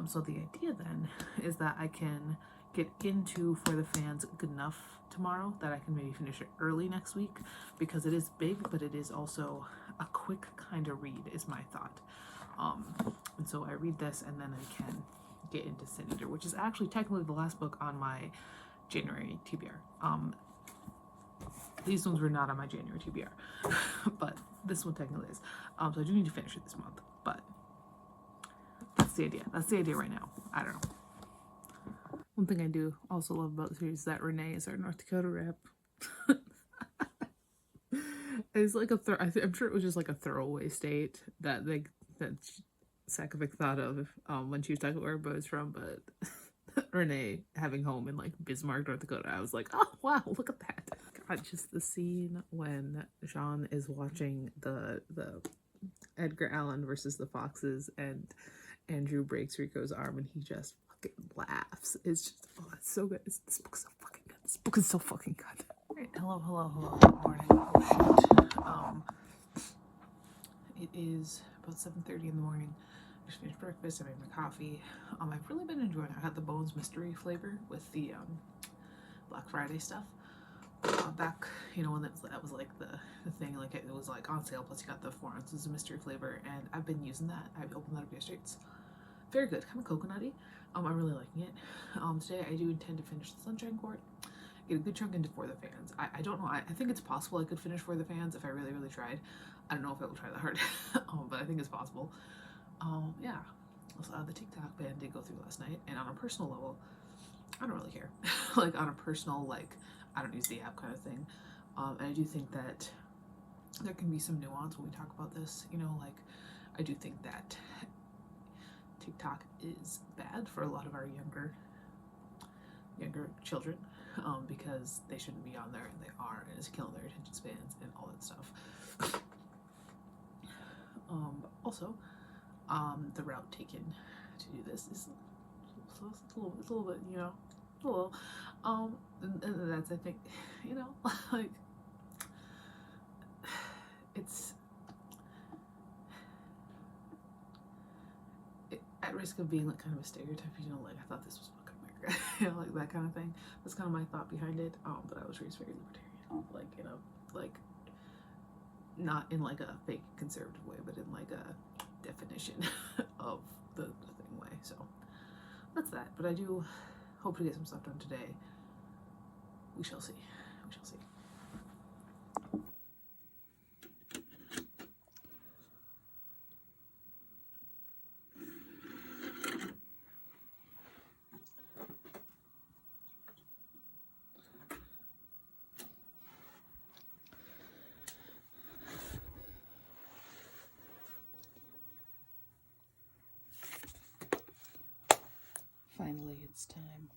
So the idea then is that I can get into For the Fans good enough tomorrow that I can maybe finish it early next week, because it is big, but it is also a quick kind of read is my thought. And so I read this and then I can get into Sin Eater, which is actually technically the last book on my January TBR. These ones were not on my January TBR, but this one technically is. So I do need to finish it this month, but that's the idea. That's the idea right now. I don't know. One thing I do also love about the series is that Renee is our North Dakota rep. It's like I'm sure it was just like a throwaway state that Sakovic thought of when she was talking about where Bo's from, but Renee having home in like Bismarck, North Dakota, I was like, oh wow, look at that. God, just the scene when Jean is watching the Edgar Allan versus the Foxes and Andrew breaks Rico's arm and he just fucking laughs. It's just, oh, it's so good. This book is so fucking good. This book is so fucking good. Right, hello, good morning. Oh shit. It is about 7:30 in the morning. I just finished breakfast. I made my coffee. I've really been enjoying it. I had the Bones mystery flavor with the Black Friday stuff. Back, you know, when that was like the thing, like it was like on sale, plus you got the 4 ounces of mystery flavor, and I've been using that. I opened that up yesterday. It's very good, kind of coconutty. I'm really liking it. Today I do intend to finish the Sunshine Court, get a good chunk into For the Fans. I don't know, I think it's possible I could finish For the Fans if I really tried. I don't know if I will try that hard, but I think it's possible. Yeah, the TikTok ban did go through last night, and on a personal level, I don't really care. Like on a personal, like, I don't use the app kind of thing. And I do think that there can be some nuance when we talk about this. You know, like, I do think that TikTok is bad for a lot of our younger children, because they shouldn't be on there, and they are, and it's killing their attention spans and all that stuff. Also, the route taken to do this is it's a little bit, you know, a little, and that's, I think, you know, like, it's at risk of being like kind of a stereotype, you know, like I thought this was fucking America, you know, like that kind of thing. That's kind of my thought behind it. But I was raised very libertarian, like, you know, like not in like a fake conservative way, but in like a definition of the thing way. So that's that. But I do hope to get some stuff done today. We shall see. We shall see. Finally, it's time.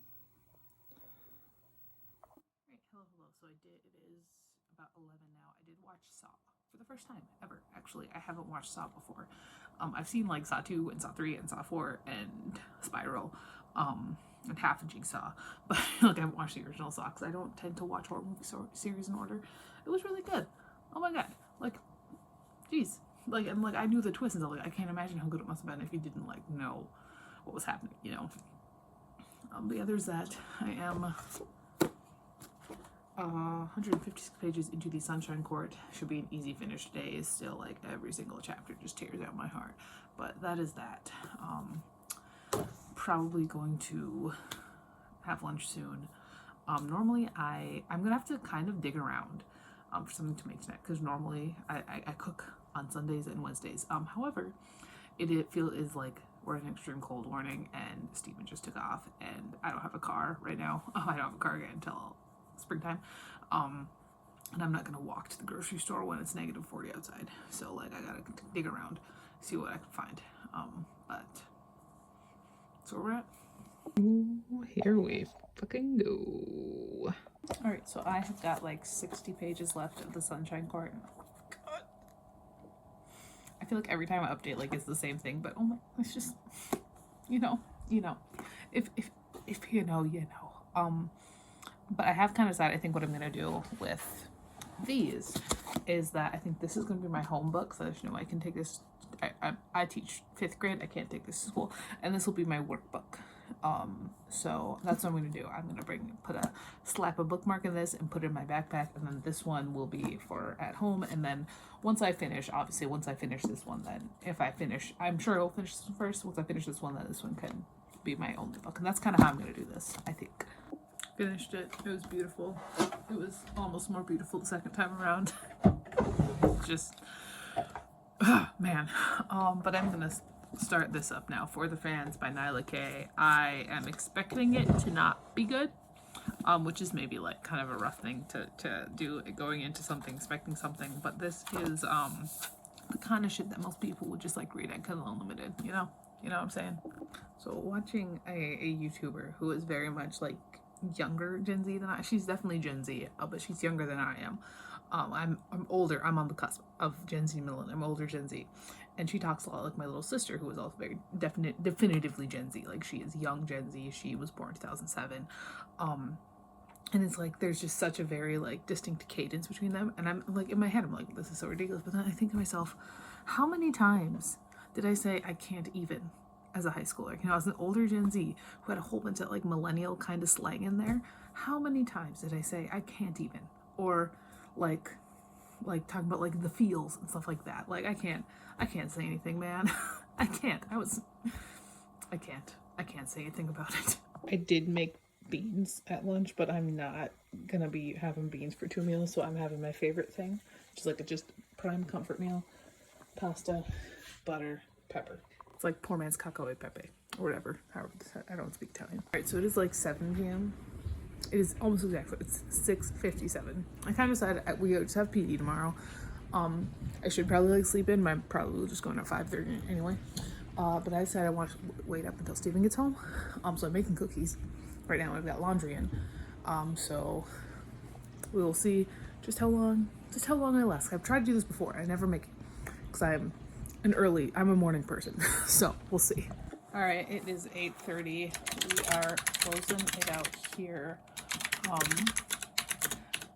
Right, hello. So it is about 11 now. I did watch Saw for the first time ever. Actually, I haven't watched Saw before. I've seen like Saw 2 and Saw 3 and Saw 4 and Spiral, and half of Jigsaw, but like I haven't watched the original Saw because I don't tend to watch horror movie series in order. It was really good. Oh my god, like, geez, like, and like I knew the twist and stuff. Like I can't imagine how good it must have been if you didn't like know what was happening, you know. But yeah, there's that. I am 156 pages into the Sunshine Court. Should be an easy finish today. Is still like every single chapter just tears out my heart. But that is that. Probably going to have lunch soon. Normally I'm gonna have to kind of dig around for something to make tonight, because normally I cook on Sundays and Wednesdays. However, it is like we're in an extreme cold warning, and Steven just took off, and I don't have a car right now. I don't have a car again until springtime. And I'm not gonna walk to the grocery store when it's negative 40 outside. So like I gotta dig around, see what I can find. But that's where we're at. Here we fucking go. All right, so I have got like 60 pages left of the Sunshine Court. God. I feel like every time I update, like it's the same thing, but oh my, it's just, you know, if you know, you know. But I have kind of decided, I think what I'm gonna do with these is that I think this is gonna be my home book, so that, you know, I can take this. I teach 5th grade. I can't take this to school, and this will be my workbook. So that's what I'm gonna do. I'm gonna slap a bookmark in this and put it in my backpack, and then this one will be for at home. And then once I finish this one, then if I finish, I'm sure I'll finish this one first. Once I finish this one, then this one can be my only book, and that's kind of how I'm gonna do this, I think. Finished it. It was beautiful. It was almost more beautiful the second time around. Just, man. But I'm gonna start this up now. For the Fans by Nyla K. I am expecting it to not be good, which is maybe like kind of a rough thing to do, going into something expecting something. But this is the kind of shit that most people would just like read at Kindle Unlimited. You know what I'm saying? So watching a YouTuber who is very much like younger Gen Z than I. She's definitely Gen Z, but she's younger than I am. I'm older. I'm on the cusp of Gen Z millennial. I'm older Gen Z, and she talks a lot like my little sister, who is also very definitively Gen Z. Like, she is young Gen Z. She was born 2007, and it's like there's just such a very like distinct cadence between them. And I'm like, in my head, I'm like, this is so ridiculous. But then I think to myself, how many times did I say I can't even? As a high schooler, you know, as an older Gen Z who had a whole bunch of like millennial kind of slang in there, how many times did I say I can't even? Or like talking about like the feels and stuff like that. Like I can't say anything, man. I can't say anything about it. I did make beans at lunch, but I'm not gonna be having beans for 2 meals, so I'm having my favorite thing, which is like a just prime comfort meal: pasta, butter, pepper. It's like poor man's cacio e pepe, or whatever. However, I don't speak Italian. All right, so it is like 7 p.m. It is almost exactly. It's 6:57. I kind of decided we just have PD tomorrow. I should probably like sleep in. I'm probably just going at 5:30 anyway. But I decided I want to wait up until Steven gets home. So I'm making cookies right now. I've got laundry in. So we will see just how long I last. I've tried to do this before. I never make it because I'm a morning person. So we'll see. All right, it is 8:30. We are closing it out here.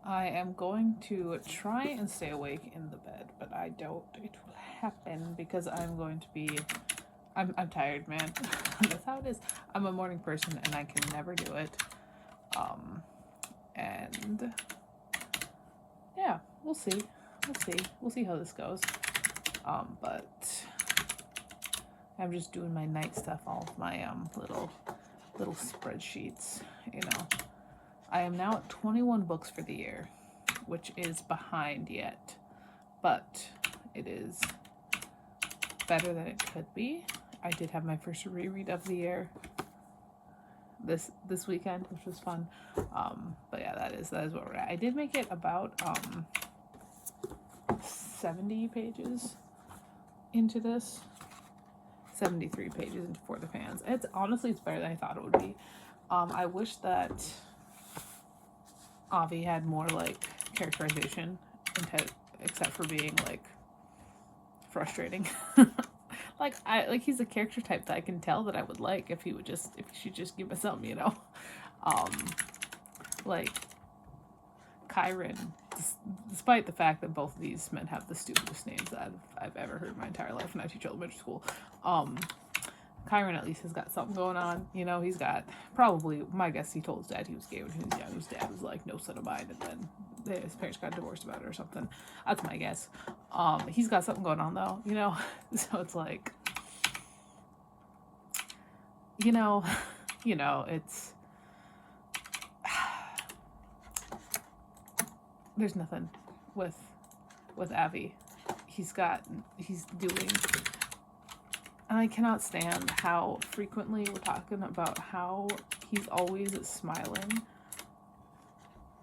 I am going to try and stay awake in the bed, but I doubt it will happen because I'm tired, man. That's how it is. I'm a morning person and I can never do it. And yeah, we'll see how this goes. But I'm just doing my night stuff, all of my little spreadsheets, you know. I am now at 21 books for the year, which is behind yet, but it is better than it could be. I did have my first reread of the year this weekend, which was fun. But yeah, that is where we're at. I did make it about 70 pages into this. 73 pages into For the Fans. It's better than I thought it would be. I wish that Avi had more like characterization, except for being like frustrating. He's a character type that I can tell that I would like if he should just give us something, you know. Like Kyron, despite the fact that both of these men have the stupidest names that I've ever heard in my entire life, and I teach elementary school, Kyron at least has got something going on. You know, he's got probably, my guess, he told his dad he was gay when he was young. His dad was like, no son of mine, and then his parents got divorced about it or something. That's my guess. He's got something going on though, you know. So it's like, you know, it's there's nothing with Avi. He's doing, and I cannot stand how frequently we're talking about how he's always smiling.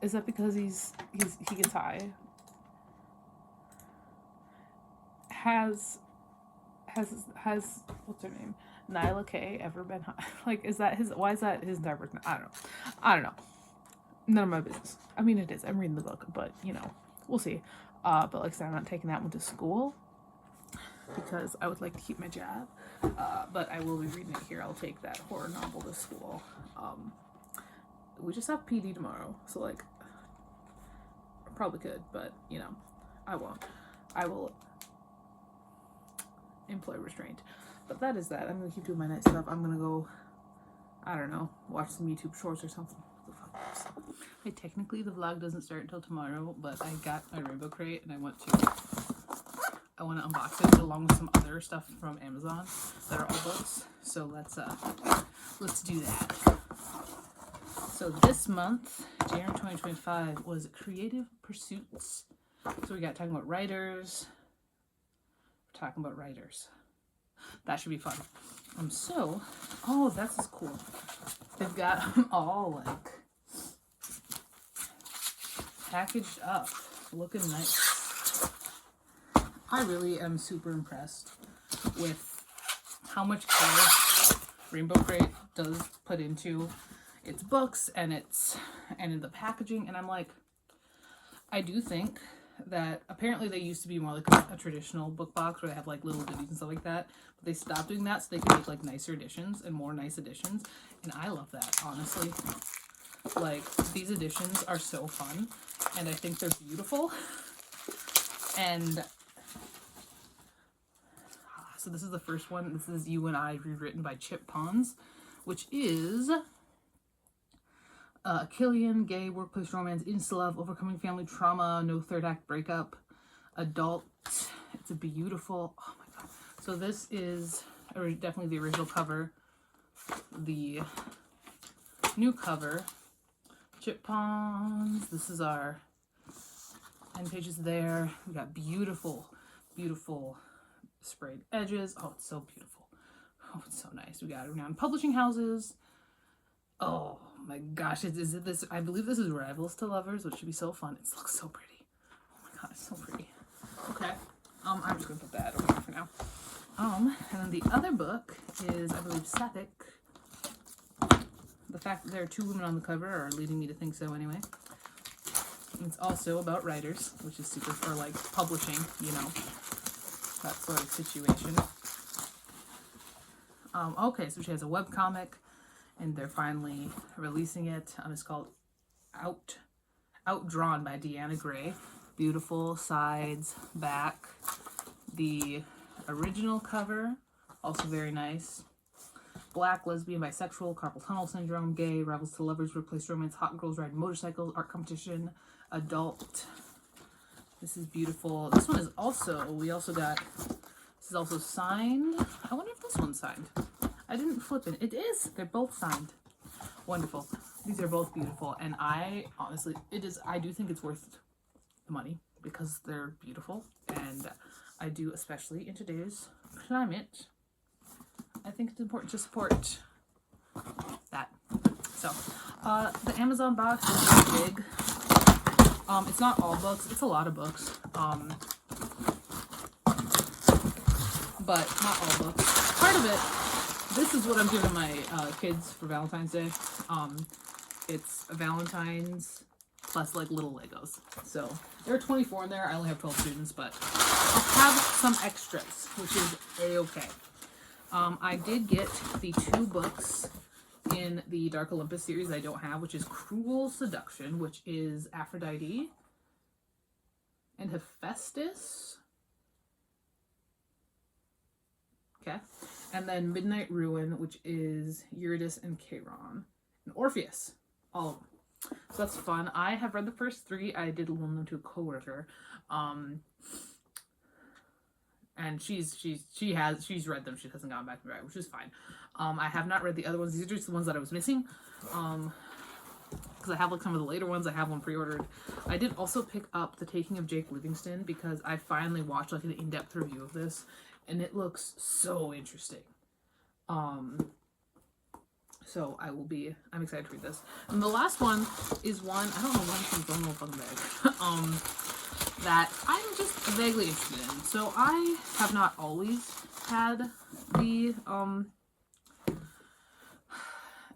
Is that because he gets high? Has what's her name? Nyla K ever been high? Like, is that his? Why is that his entire? I don't know. None of my business. I mean, it is. I'm reading the book, but you know, we'll see. But like I said, I'm not taking that one to school because I would like to keep my job. But I will be reading it here. I'll take that horror novel to school. We just have PD tomorrow, so like, I probably could, but you know, I won't. I will employ restraint. But that is that. I'm gonna keep doing my night stuff. I'm gonna go, I don't know, watch some YouTube shorts or something. Hey, technically the vlog doesn't start until tomorrow, but I got my Rainbow Crate and I want to unbox it along with some other stuff from Amazon that are all books. So let's do that. So this month, January 2025, was Creative Pursuits. So we got talking about writers. We're talking about writers. That should be fun. Oh, that's just cool. They've got them all like packaged up, looking nice. I really am super impressed with how much care Rainbow Crate does put into its books and in the packaging. And I'm like, I do think that apparently they used to be more like a traditional book box where they have like little goodies and stuff like that, but they stopped doing that so they can make like nicer editions and more nice editions, and I love that, honestly. Like, these editions are so fun and I think they're beautiful. And so this is the first one. This is You and I, rewritten by Chip Pons, which is Killian, gay, workplace romance, insta-love, overcoming family trauma, no third act breakup, adult. It's a beautiful, oh my god. So this is definitely the original cover. The new cover, Chip Pons. This is our end pages there. We got beautiful, beautiful sprayed edges. Oh, it's so beautiful. Oh, it's so nice. We got renowned publishing houses. Oh my gosh, is it this? I believe this is Rivals to Lovers, which should be so fun. It looks so pretty. Oh my god, it's so pretty. Okay, I'm just gonna put that over here for now. And then the other book is, I believe, Sapphic. The fact that there are two women on the cover are leading me to think so anyway. It's also about writers, which is super, for like publishing, you know, that sort of situation. Okay, so she has a webcomic, and they're finally releasing it. It's called Outdrawn by Deanna Gray. Beautiful sides, back. The original cover, also very nice. Black, lesbian, bisexual, carpal tunnel syndrome, gay, rivals to lovers, workplace romance, hot girls riding motorcycles, art competition, adult. This is beautiful. This one is also, this is also signed. I wonder if this one's signed. I didn't flip it. It is. They're both signed. Wonderful. These are both beautiful. And I honestly, I do think it's worth the money because they're beautiful. And I do, especially in today's climate, I think it's important to support that. So, the Amazon box is really big. It's not all books. It's a lot of books. But not all books. Part of it, this is what I'm giving my kids for Valentine's Day. It's Valentine's plus like little Legos. So there are 24 in there. I only have 12 students, but I'll have some extras, which is a-okay. I did get the 2 books in the Dark Olympus series I don't have, which is Cruel Seduction, which is Aphrodite and Hephaestus. Okay. And then Midnight Ruin, which is Eurydice and Chiron. And Orpheus. All of them. So that's fun. I have read the first 3. I did loan them to a coworker. And she's read them. She hasn't gotten back to me, which is fine. I have not read the other ones. These are just the ones that I was missing. Because I have like some of the later ones. I have one pre-ordered. I did also pick up The Taking of Jake Livingston because I finally watched like an in-depth review of this, and it looks so interesting. So I'm excited to read this. And the last one is one, I don't know why I'm throwing a fucking bag, that I'm just vaguely interested in. So I have not always had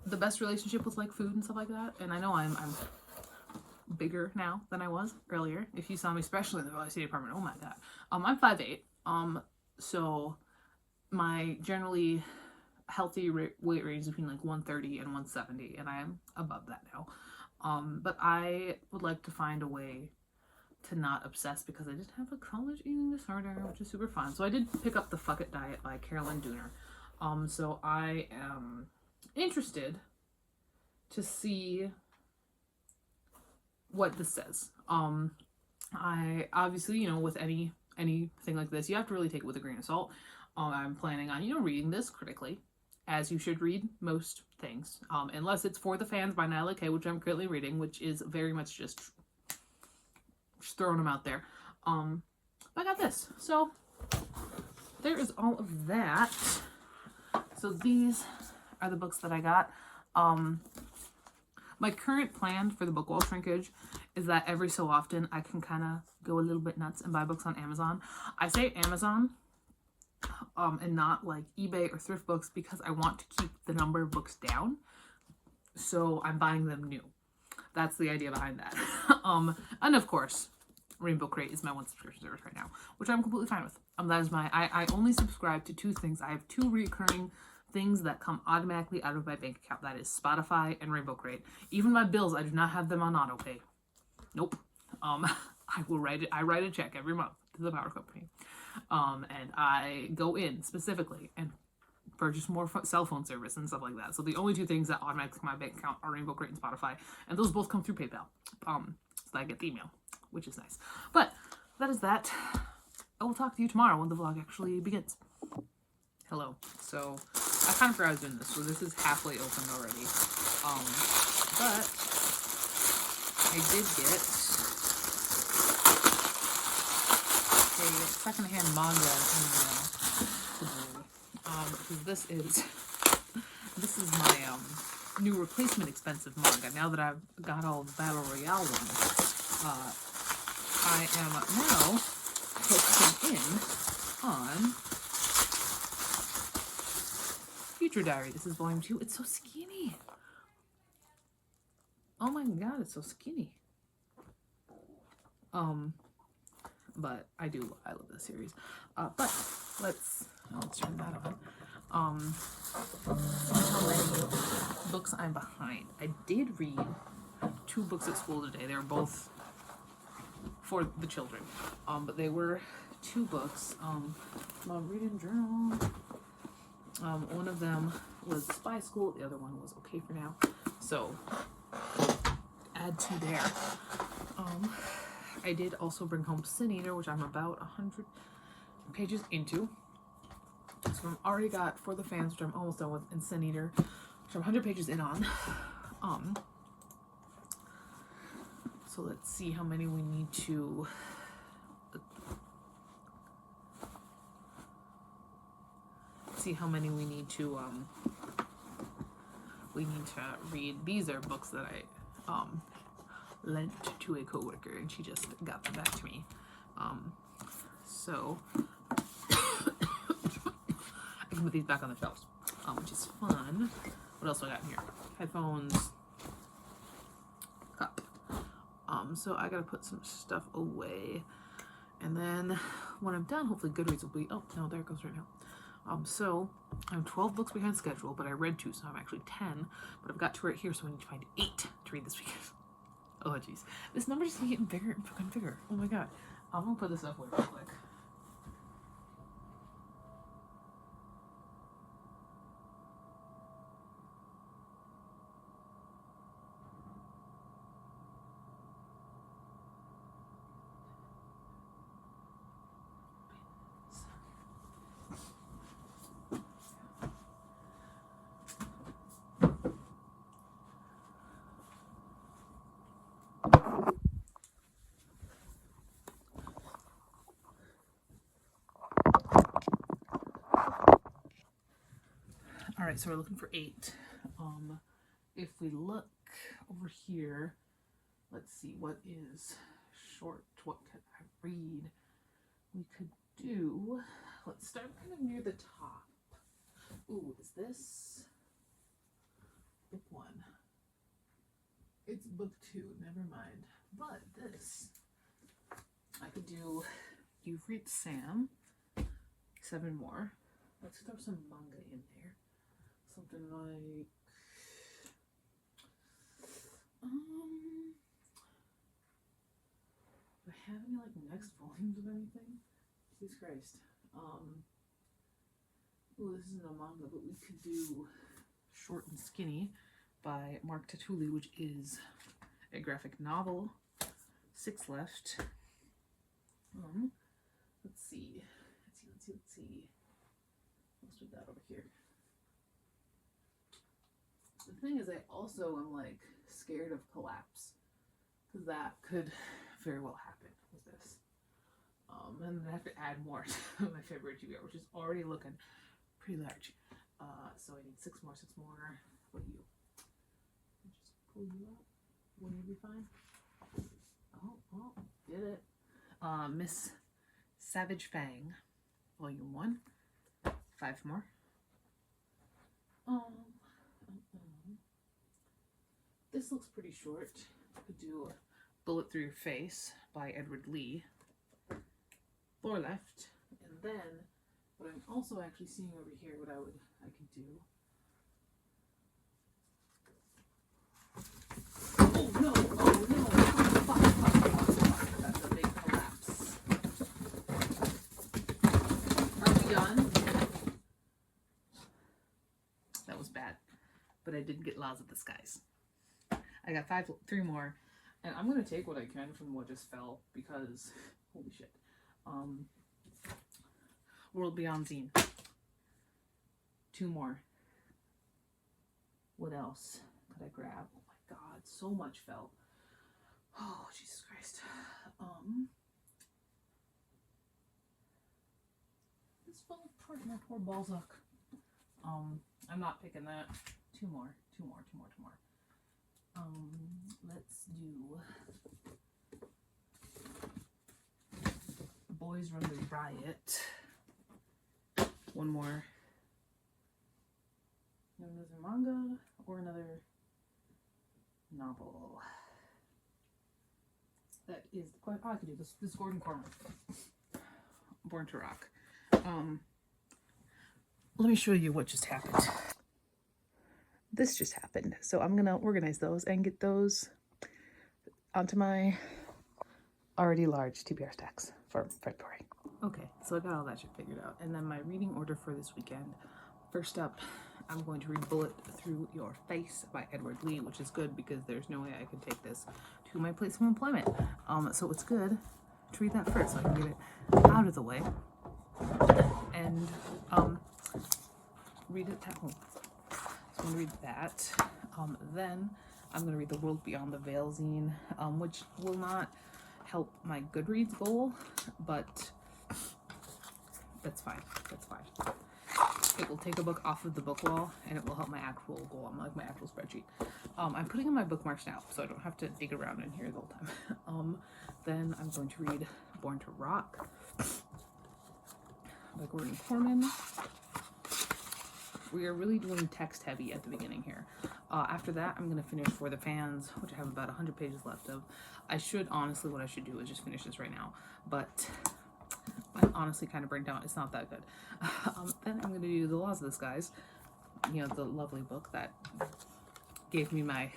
the best relationship with like food and stuff like that. And I know I'm bigger now than I was earlier. If you saw me, especially in the Valley City apartment, oh my god. I'm 5'8". So my generally healthy weight range is between like 130 and 170, and I am above that now. But I would like to find a way to not obsess because I just have a college eating disorder, which is super fun. So I did pick up The Fuck It Diet by Carolyn Dooner. So I am interested to see what this says. I obviously, you know, with anything like this, you have to really take it with a grain of salt. I'm planning on, you know, reading this critically, as you should read most things, unless it's For the Fans by Nyla K, which I'm currently reading, which is very much just throwing them out there. But I got this, so there is all of that. So these are the books that I got. My current plan for the book wall shrinkage is that every so often I can kind of go a little bit nuts and buy books on Amazon. I say Amazon and not like eBay or thrift books because I want to keep the number of books down. So I'm buying them new. That's the idea behind that. And of course, Rainbow Crate is my one subscription service right now, which I'm completely fine with. That is I only subscribe to 2 things. I have 2 recurring things that come automatically out of my bank account. That is Spotify and Rainbow Crate. Even my bills, I do not have them on autopay. Nope. I write a check every month to the power company. And I go in specifically and purchase more cell phone service and stuff like that. So the only 2 things that automatically my bank account are Rainbow Crate and Spotify, and those both come through PayPal. So I get the email, which is nice. But that is that. I will talk to you tomorrow when the vlog actually begins. Hello. So I kind of forgot I was doing this, so this is halfway open already. But I did get a secondhand manga in the mail today. Because this is my new replacement expensive manga. Now that I've got all the Battle Royale ones, I am now focusing in on Future Diary. This is volume 2. It's so skinny. Oh my god, it's so skinny. But I love this series. But let's turn that on. How many books I'm behind. I did read 2 books at school today. They were both for the children. But they were 2 books. My reading journal. One of them was Spy School. The other one was Okay for Now. So add 2 there. I did also bring home Sin Eater, which I'm about 100 pages into. So I've already got For the Fans, which I'm almost done with, and Sin Eater, which I'm 100 pages in on. So let's see how many we need to read. These are books that I lent to a coworker, and she just got them back to me. So I can put these back on the shelves, which is fun. What else do I got in here? Headphones, cup. So I gotta put some stuff away, and then when I'm done, hopefully Goodreads will be. Oh no, there it goes right now. So I'm 12 books behind schedule, but I read 2, so I'm actually 10. But I've got 2 right here, so I need to find 8 to read this weekend. Oh jeez, this number is getting bigger and fucking bigger. Oh my god, I'm gonna put this up real quick. right, so we're looking for 8. If we look over here, let's see, what is short? What could I read? We could do, let's start kind of near the top. Ooh, is this book 1? It's book 2, never mind. But this, I could do You've Read Sam, 7 more. Let's throw some manga in there. Something like, do I have any like next volumes of anything? Jesus Christ. Ooh, this isn't a manga, but we could do Short and Skinny by Mark Tatuli, which is a graphic novel. 6 left. Let's see. Let's do that over here. The thing is, I also am like scared of collapse, because that could very well happen with this. And I have to add more to my February TBR, which is already looking pretty large. So I need 6 more. What do you? Just pull you up. Wouldn't you be fine? Oh, did it. Miss Savage Fang, Volume 1. 5 more. This looks pretty short. I could do Bullet Through Your Face by Edward Lee. 4 left. And then, what I'm also actually seeing over here, what I could do. Oh no! Fuck. That's a big collapse. Are we done? That was bad. But I did get Laws of the Skies. I got 3 more. And I'm gonna take what I can from what just fell, because holy shit. World Beyond Zine. 2 more. What else could I grab? Oh my god, so much fell. Oh, Jesus Christ. This fell apart, my poor Balzac. I'm not picking that. 2 more. Let's do Boys Run the Riot. 1 more. Another manga or another novel. That is the question. Oh, I could do this. This is Gordon Corman. Born to Rock. Let me show you what just happened. This just happened. So I'm gonna organize those and get those onto my already large TBR stacks for February. Okay, so I got all that shit figured out. And then my reading order for this weekend. First up, I'm going to read Bullet Through Your Face by Edward Lee, which is good because there's no way I can take this to my place of employment. So it's good to read that first so I can get it out of the way. And read it at home. So I'm going to read that. Then I'm going to read The World Beyond the Veil zine, which will not help my Goodreads goal, but that's fine. It will take a book off of the book wall, and it will help my actual goal, like my actual spreadsheet. I'm putting in my bookmarks now, so I don't have to dig around in here the whole time. Then I'm going to read Born to Rock by Gordon Corman. We are really doing text heavy at the beginning here. After that, I'm going to finish For the Fans, which I have about 100 pages left of. Honestly, what I should do is just finish this right now, but I'm honestly kind of burnt out. It's not that good. Then I'm going to do The Laws of the Skies, you know, the lovely book that gave me my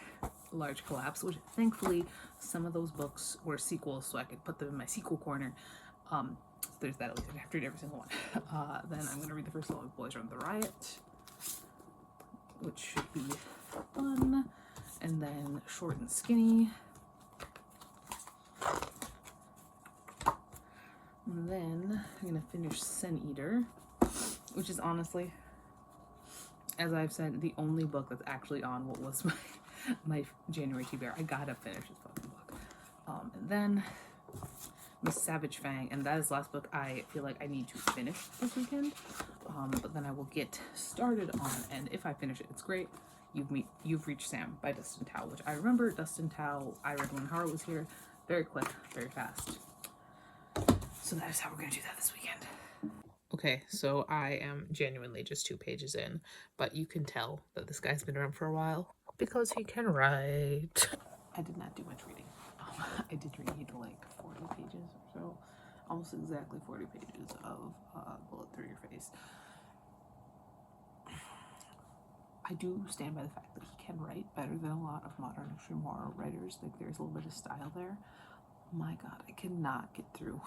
large collapse, which thankfully some of those books were sequels, so I could put them in my sequel corner. So there's that. At least I have to read every single one. Then I'm going to read the first one of Boys Run the Riot, which should be fun. And then Short and Skinny. And then I'm going to finish Sin Eater, which is honestly, as I've said, the only book that's actually on what was my January TBR. I gotta finish this fucking book. And then Miss Savage Fang, and that is the last book I feel like I need to finish this weekend. but then I will get started on, and if I finish it, it's great. You've Reached Sam by Dustin Tao, which I remember Dustin Tao I read when Hara was here. Very quick, very fast. So that is how we're gonna do that this weekend. Okay, so I am genuinely just 2 pages in, but you can tell that this guy's been around for a while because he can write. I did not do much reading. I did read like 40 pages or so, almost exactly 40 pages of Bullet Through Your Face. I do stand by the fact that he can write better than a lot of modern extreme horror writers. Like, there's a little bit of style there. My God, I cannot get through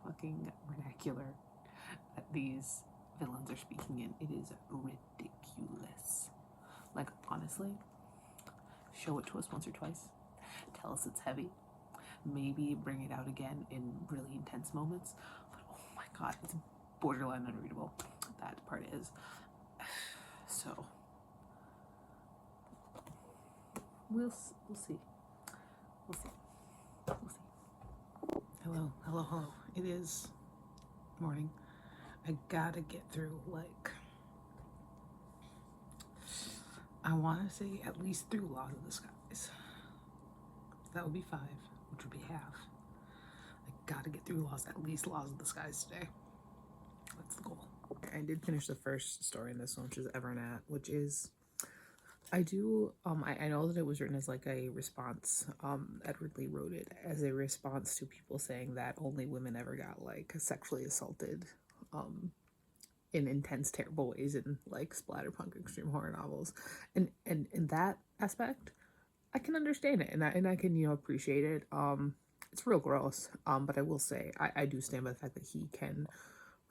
fucking vernacular that these villains are speaking in. It is ridiculous. Like, honestly, show it to us once or twice. Tell us it's heavy. Maybe bring it out again in really intense moments. But oh my God, it's borderline unreadable. That part is. So we'll see. We'll see. We'll see. Hello. It is morning. I gotta get through, like, I want to say at least through Laws of the Skies. That would be 5, which would be half. I gotta get through at least Laws of the Skies today. That's the goal. I did finish the first story in this one, which is Evernat, which is, I know that it was written as like a response. Edward Lee wrote it as a response to people saying that only women ever got like sexually assaulted in intense, terrible ways in like splatterpunk extreme horror novels. And in that aspect, I can understand it, and I can, appreciate it. It's real gross. But I will say I do stand by the fact that he can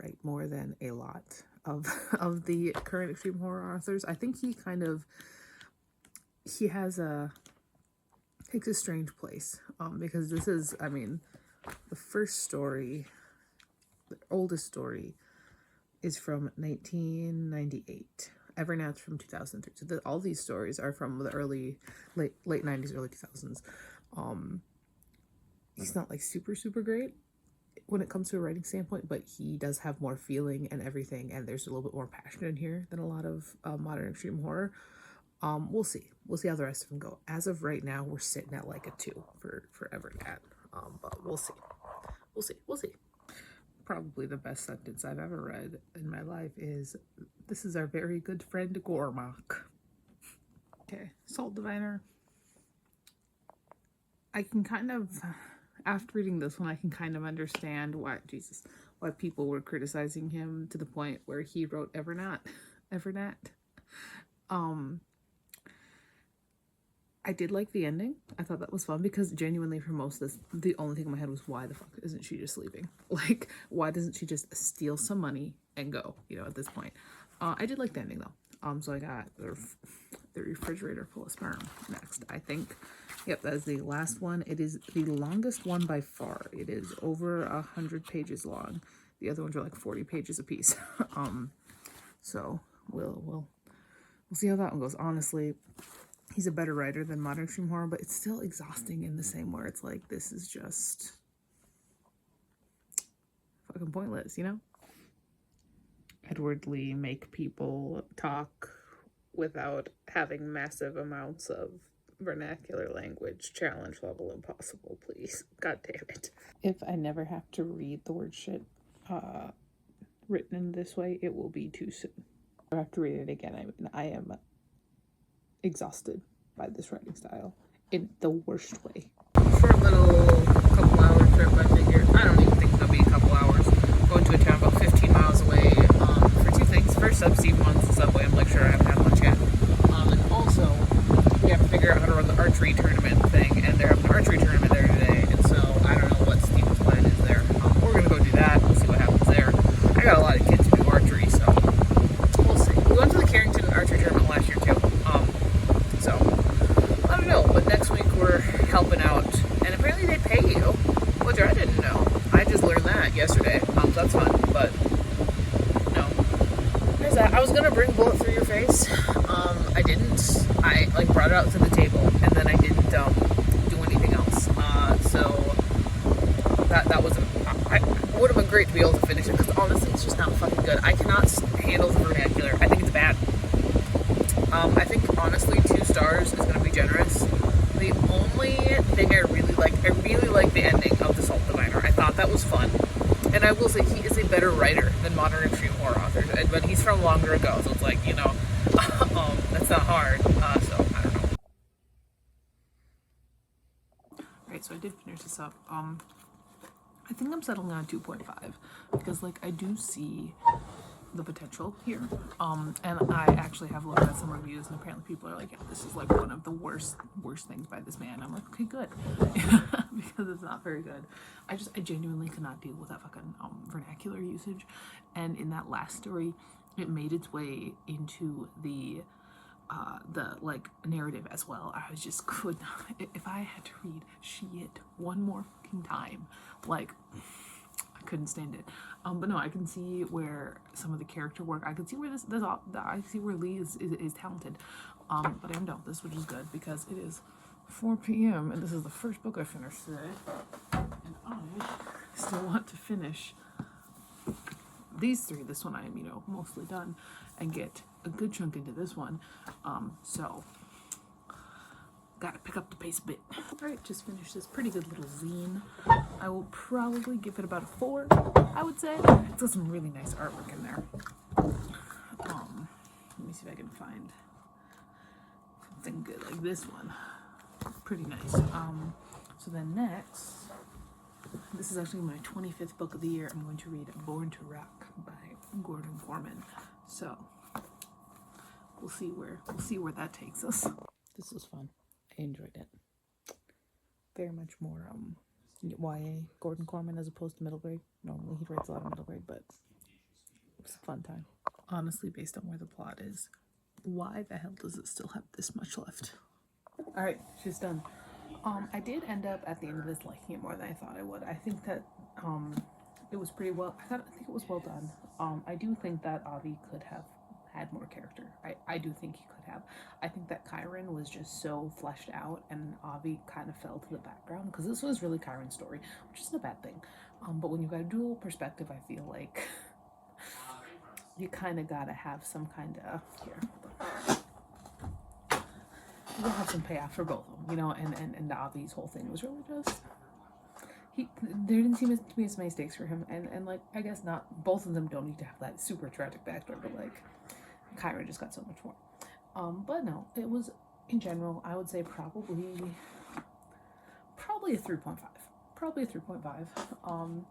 write more than a lot of the current extreme horror authors. I think he takes a strange place, because this is, the first story, the oldest story, is from 1998. Evernat's from 2003. So all these stories are from the late 90s, early 2000s. He's not like super great when it comes to a writing standpoint, but he does have more feeling and everything, and there's a little bit more passion in here than a lot of modern extreme horror. We'll see how the rest of them go. As of right now, we're sitting at like a 2 for Evernat. But we'll see. Probably the best sentence I've ever read in my life is, "This is our very good friend Gormak." Okay, Salt Diviner. I can kind of, after reading this one, I can kind of understand why people were criticizing him to the point where he wrote Evernat. I did like the ending. I thought that was fun, because genuinely for most of this, the only thing in my head was, why the fuck isn't she just leaving? Like, why doesn't she just steal some money and go, at this point? I did like the ending though. So I got the refrigerator full of sperm next, I think. Yep, that is the last one. It is the longest one by far. It is over 100 pages long. The other ones are like 40 pages a piece. So we'll see how that one goes. Honestly, he's a better writer than modern extreme horror, but it's still exhausting in the same way. It's like, this is just fucking pointless, Edward Lee make people talk without having massive amounts of vernacular language. Challenge level impossible, please. God damn it. If I never have to read the word shit written in this way, it will be too soon. I have to read it again. I am exhausted by this writing style in the worst way. Short little couple hour trip, I figure. I don't even think it'll be a couple hours. Going to a town about 15 miles away for 2 things. First up, Steve wants the subway. I'm like, sure, I haven't had lunch yet. And also, we have to figure out how to run the archery tournament thing, and they're having an archery tournament there today, and so I don't know what Steve's plan is there. We're gonna go do that and see what happens there. I got a lot of kids who do archery, so we'll see. We went to the Carrington archery tournament last year too. So I don't know, but next week we're helping out, and apparently they pay you, which I didn't know. I just learned that yesterday. So that's fun, but no. There's that. I was gonna bring Bullet Through Your Face. I didn't. I brought it out to the table, and then I didn't do anything else. So that wasn't. It would have been great to be able to finish it, because honestly, it's just not fucking good. I cannot handle the vernacular. I think it's bad. I think, honestly, 2 stars is going to be generous. The only thing I really like the ending of The Salt Diviner. I thought that was fun. And I will say, he is a better writer than modern extreme horror authors. But he's from longer ago, so it's like, you know, that's not hard. So, I don't know. Right, so I did finish this up. I think I'm settling on 2.5 because, like, I do see the potential here. And I actually have looked at some reviews, and apparently people are like, yeah, this is like one of the worst things by this man. I'm like, okay, good. Because it's not very good. I genuinely could not deal with that fucking vernacular usage. And in that last story, it made its way into the like narrative as well. I was just could not, if I had to read shit one more fucking time, like, I couldn't stand it. But no, I can see where some of the character work, I can see where I see where Lee is talented. But I am done with this, which is good because it is 4 p.m. and this is the first book I finished today. And I still want to finish these 3. This one I am, you know, mostly done, and get a good chunk into this one. So gotta pick up the pace a bit. Alright, just finished this pretty good little zine. I will probably give it about a 4, I would say. It's got some really nice artwork in there. Let me see if I can find something good like this one. Pretty nice. So then next, this is actually my 25th book of the year. I'm going to read Born to Rock by Gordon Corman. So we'll see where that takes us. This was fun. I enjoyed it. Very much more YA Gordon Corman as opposed to middle grade. Normally he writes a lot of middle grade, but it was a fun time. Honestly, based on where the plot is, why the hell does it still have this much left? Alright, she's done. I did end up at the end of this liking it more than I thought I would. I think that it was pretty well, I think it was well done. I do think that Avi could have had more character. I do think he could have. I think that Chiron was just so fleshed out and Avi kind of fell to the background because this was really Chiron's story, which isn't a bad thing. But when you've got a dual perspective, I feel like you kind of gotta have some kind of, you gotta have some payoff for both of them, you know, and Avi's whole thing was really just, there didn't seem to be as many stakes for him, and like, I guess not, both of them don't need to have that super tragic backstory, but like, Chiron just got so much more. But no, it was, in general, I would say probably a 3.5. Probably a 3.5.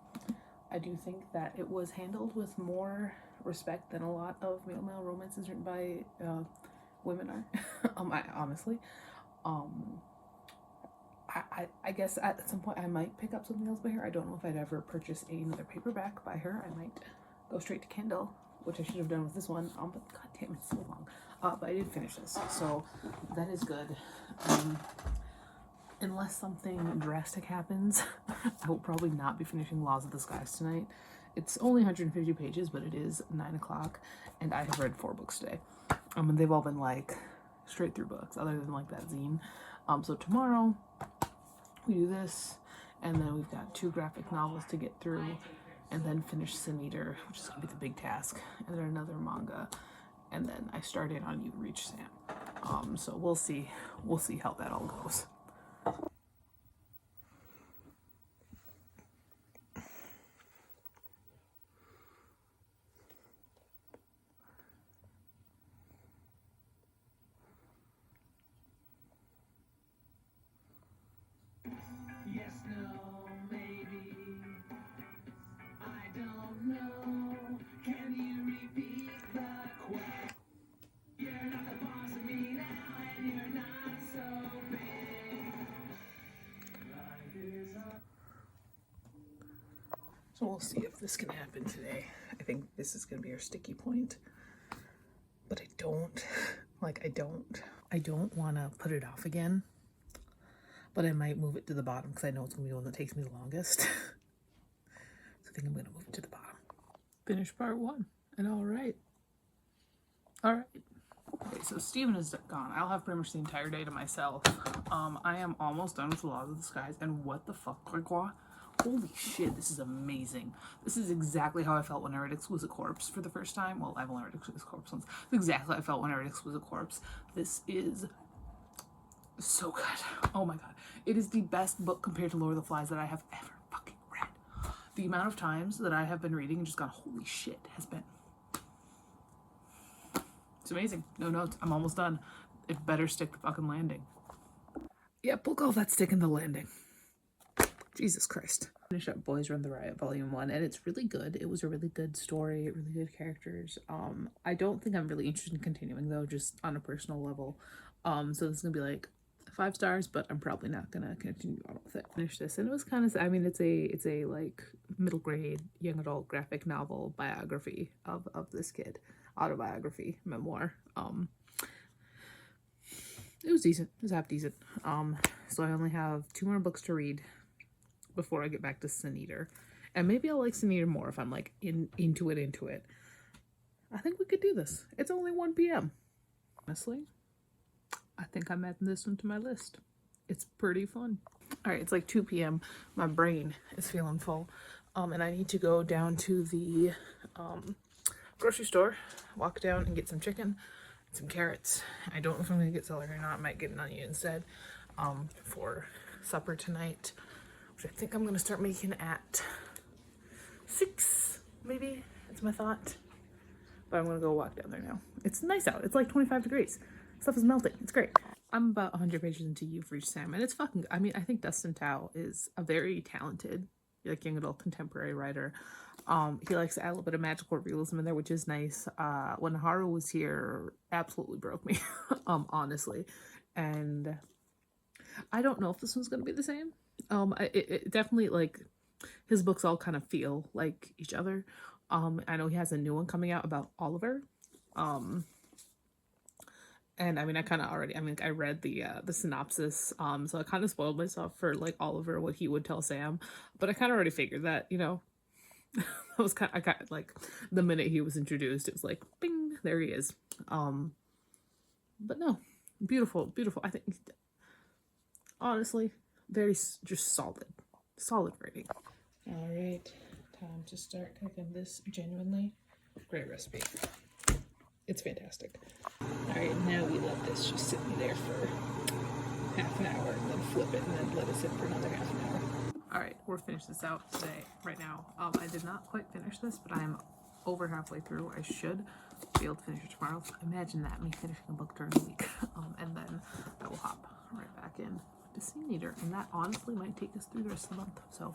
I do think that it was handled with more respect than a lot of male romances written by women are. Honestly. I guess at some point I might pick up something else by her. I don't know if I'd ever purchase another paperback by her. I might go straight to Kindle, which I should have done with this one. But god damn, it's so long. But I did finish this, so that is good. Unless something drastic happens, I will probably not be finishing Laws of the Skies tonight. It's only 150 pages, but it is 9 o'clock, and I have read 4 books today. And they've all been like straight through books, other than like that zine. So tomorrow we do this, and then we've got 2 graphic novels to get through, and then finish Sin Eater, which is gonna be the big task, and then another manga, and then I started on You Reach Sam. So we'll see how that all goes. Yes, no, maybe. I don't know. Can you repeat the question? You're not the boss of me now, and you're not so big. Life is a So we'll see if this can happen today. I think this is gonna be our sticky point. But I don't want to put it off again. But I might move it to the bottom because I know it's gonna be the one that takes me the longest. So I think I'm gonna move it to the bottom. Finish part 1, and all right. Okay, so Steven is gone. I'll have pretty much the entire day to myself. I am almost done with the Laws of the Skies, and what the fuck, Gregoire? Holy shit, this is amazing. This is exactly how I felt when I read Exquisite Corpse for the first time. Well, I've only read Exquisite Corpse once. This is exactly how I felt when I read Exquisite Corpse. This is so good. Oh my god. It is the best book compared to Lord of the Flies that I have ever fucking read. The amount of times that I have been reading and just gone, holy shit, has been... It's amazing. No notes. I'm almost done. It better stick the fucking landing. Yeah, book all that stick in the landing. Jesus Christ. Finish up Boys Run the Riot Volume 1, and it's really good. It was a really good story, really good characters. I don't think I'm really interested in continuing though, just on a personal level. So this is gonna be like 5 stars, but I'm probably not gonna continue on with it. Finish this, and it was kind of, I mean, it's a like middle grade young adult graphic novel biography of this kid, autobiography, memoir. It was decent. It was half decent. So I only have 2 more books to read before I get back to Sin Eater, and maybe I'll like Sin Eater more if I'm like into it. I think we could do this. It's only 1 p.m. Honestly, I think I'm adding this one to my list. It's pretty fun. All right, it's like 2 p.m. My brain is feeling full, and I need to go down to the grocery store, walk down and get some chicken, some carrots. I don't know if I'm gonna get celery or not. I might get an onion instead for supper tonight, which I think I'm gonna start making at 6, maybe. That's my thought. But I'm gonna go walk down there now. It's nice out. It's like 25 degrees. Stuff is melting. It's great. I'm about 100 pages into You've Reached Sam, and it's fucking, I mean, I think Dustin Tao is a very talented, like, young adult contemporary writer. He likes to add a little bit of magical realism in there, which is nice. When Haru was here, absolutely broke me, honestly. And I don't know if this one's gonna be the same. It definitely, like, his books all kind of feel like each other. I know he has a new one coming out about Oliver. And I mean, I read the synopsis, so I kind of spoiled myself for like Oliver, what he would tell Sam, but I kind of already figured that, you know, I got like the minute he was introduced, it was like, bing, there he is. But no, beautiful. I think, honestly, very just solid rating. All right, time to start cooking this genuinely great recipe. It's fantastic. All right, now we let this just sit in there for half an hour and then flip it and then let it sit for another half an hour. All right, we're finished this out today, right now. I did not quite finish this, but I'm over halfway through. I should be able to finish it tomorrow. So imagine that, me finishing a book during the week. And then I will hop right back in to Sin Eater. And that honestly might take us through the rest of the month. So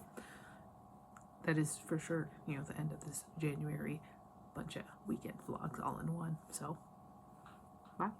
that is for sure, you know, the end of this January bunch of weekend vlogs all in one. So bye.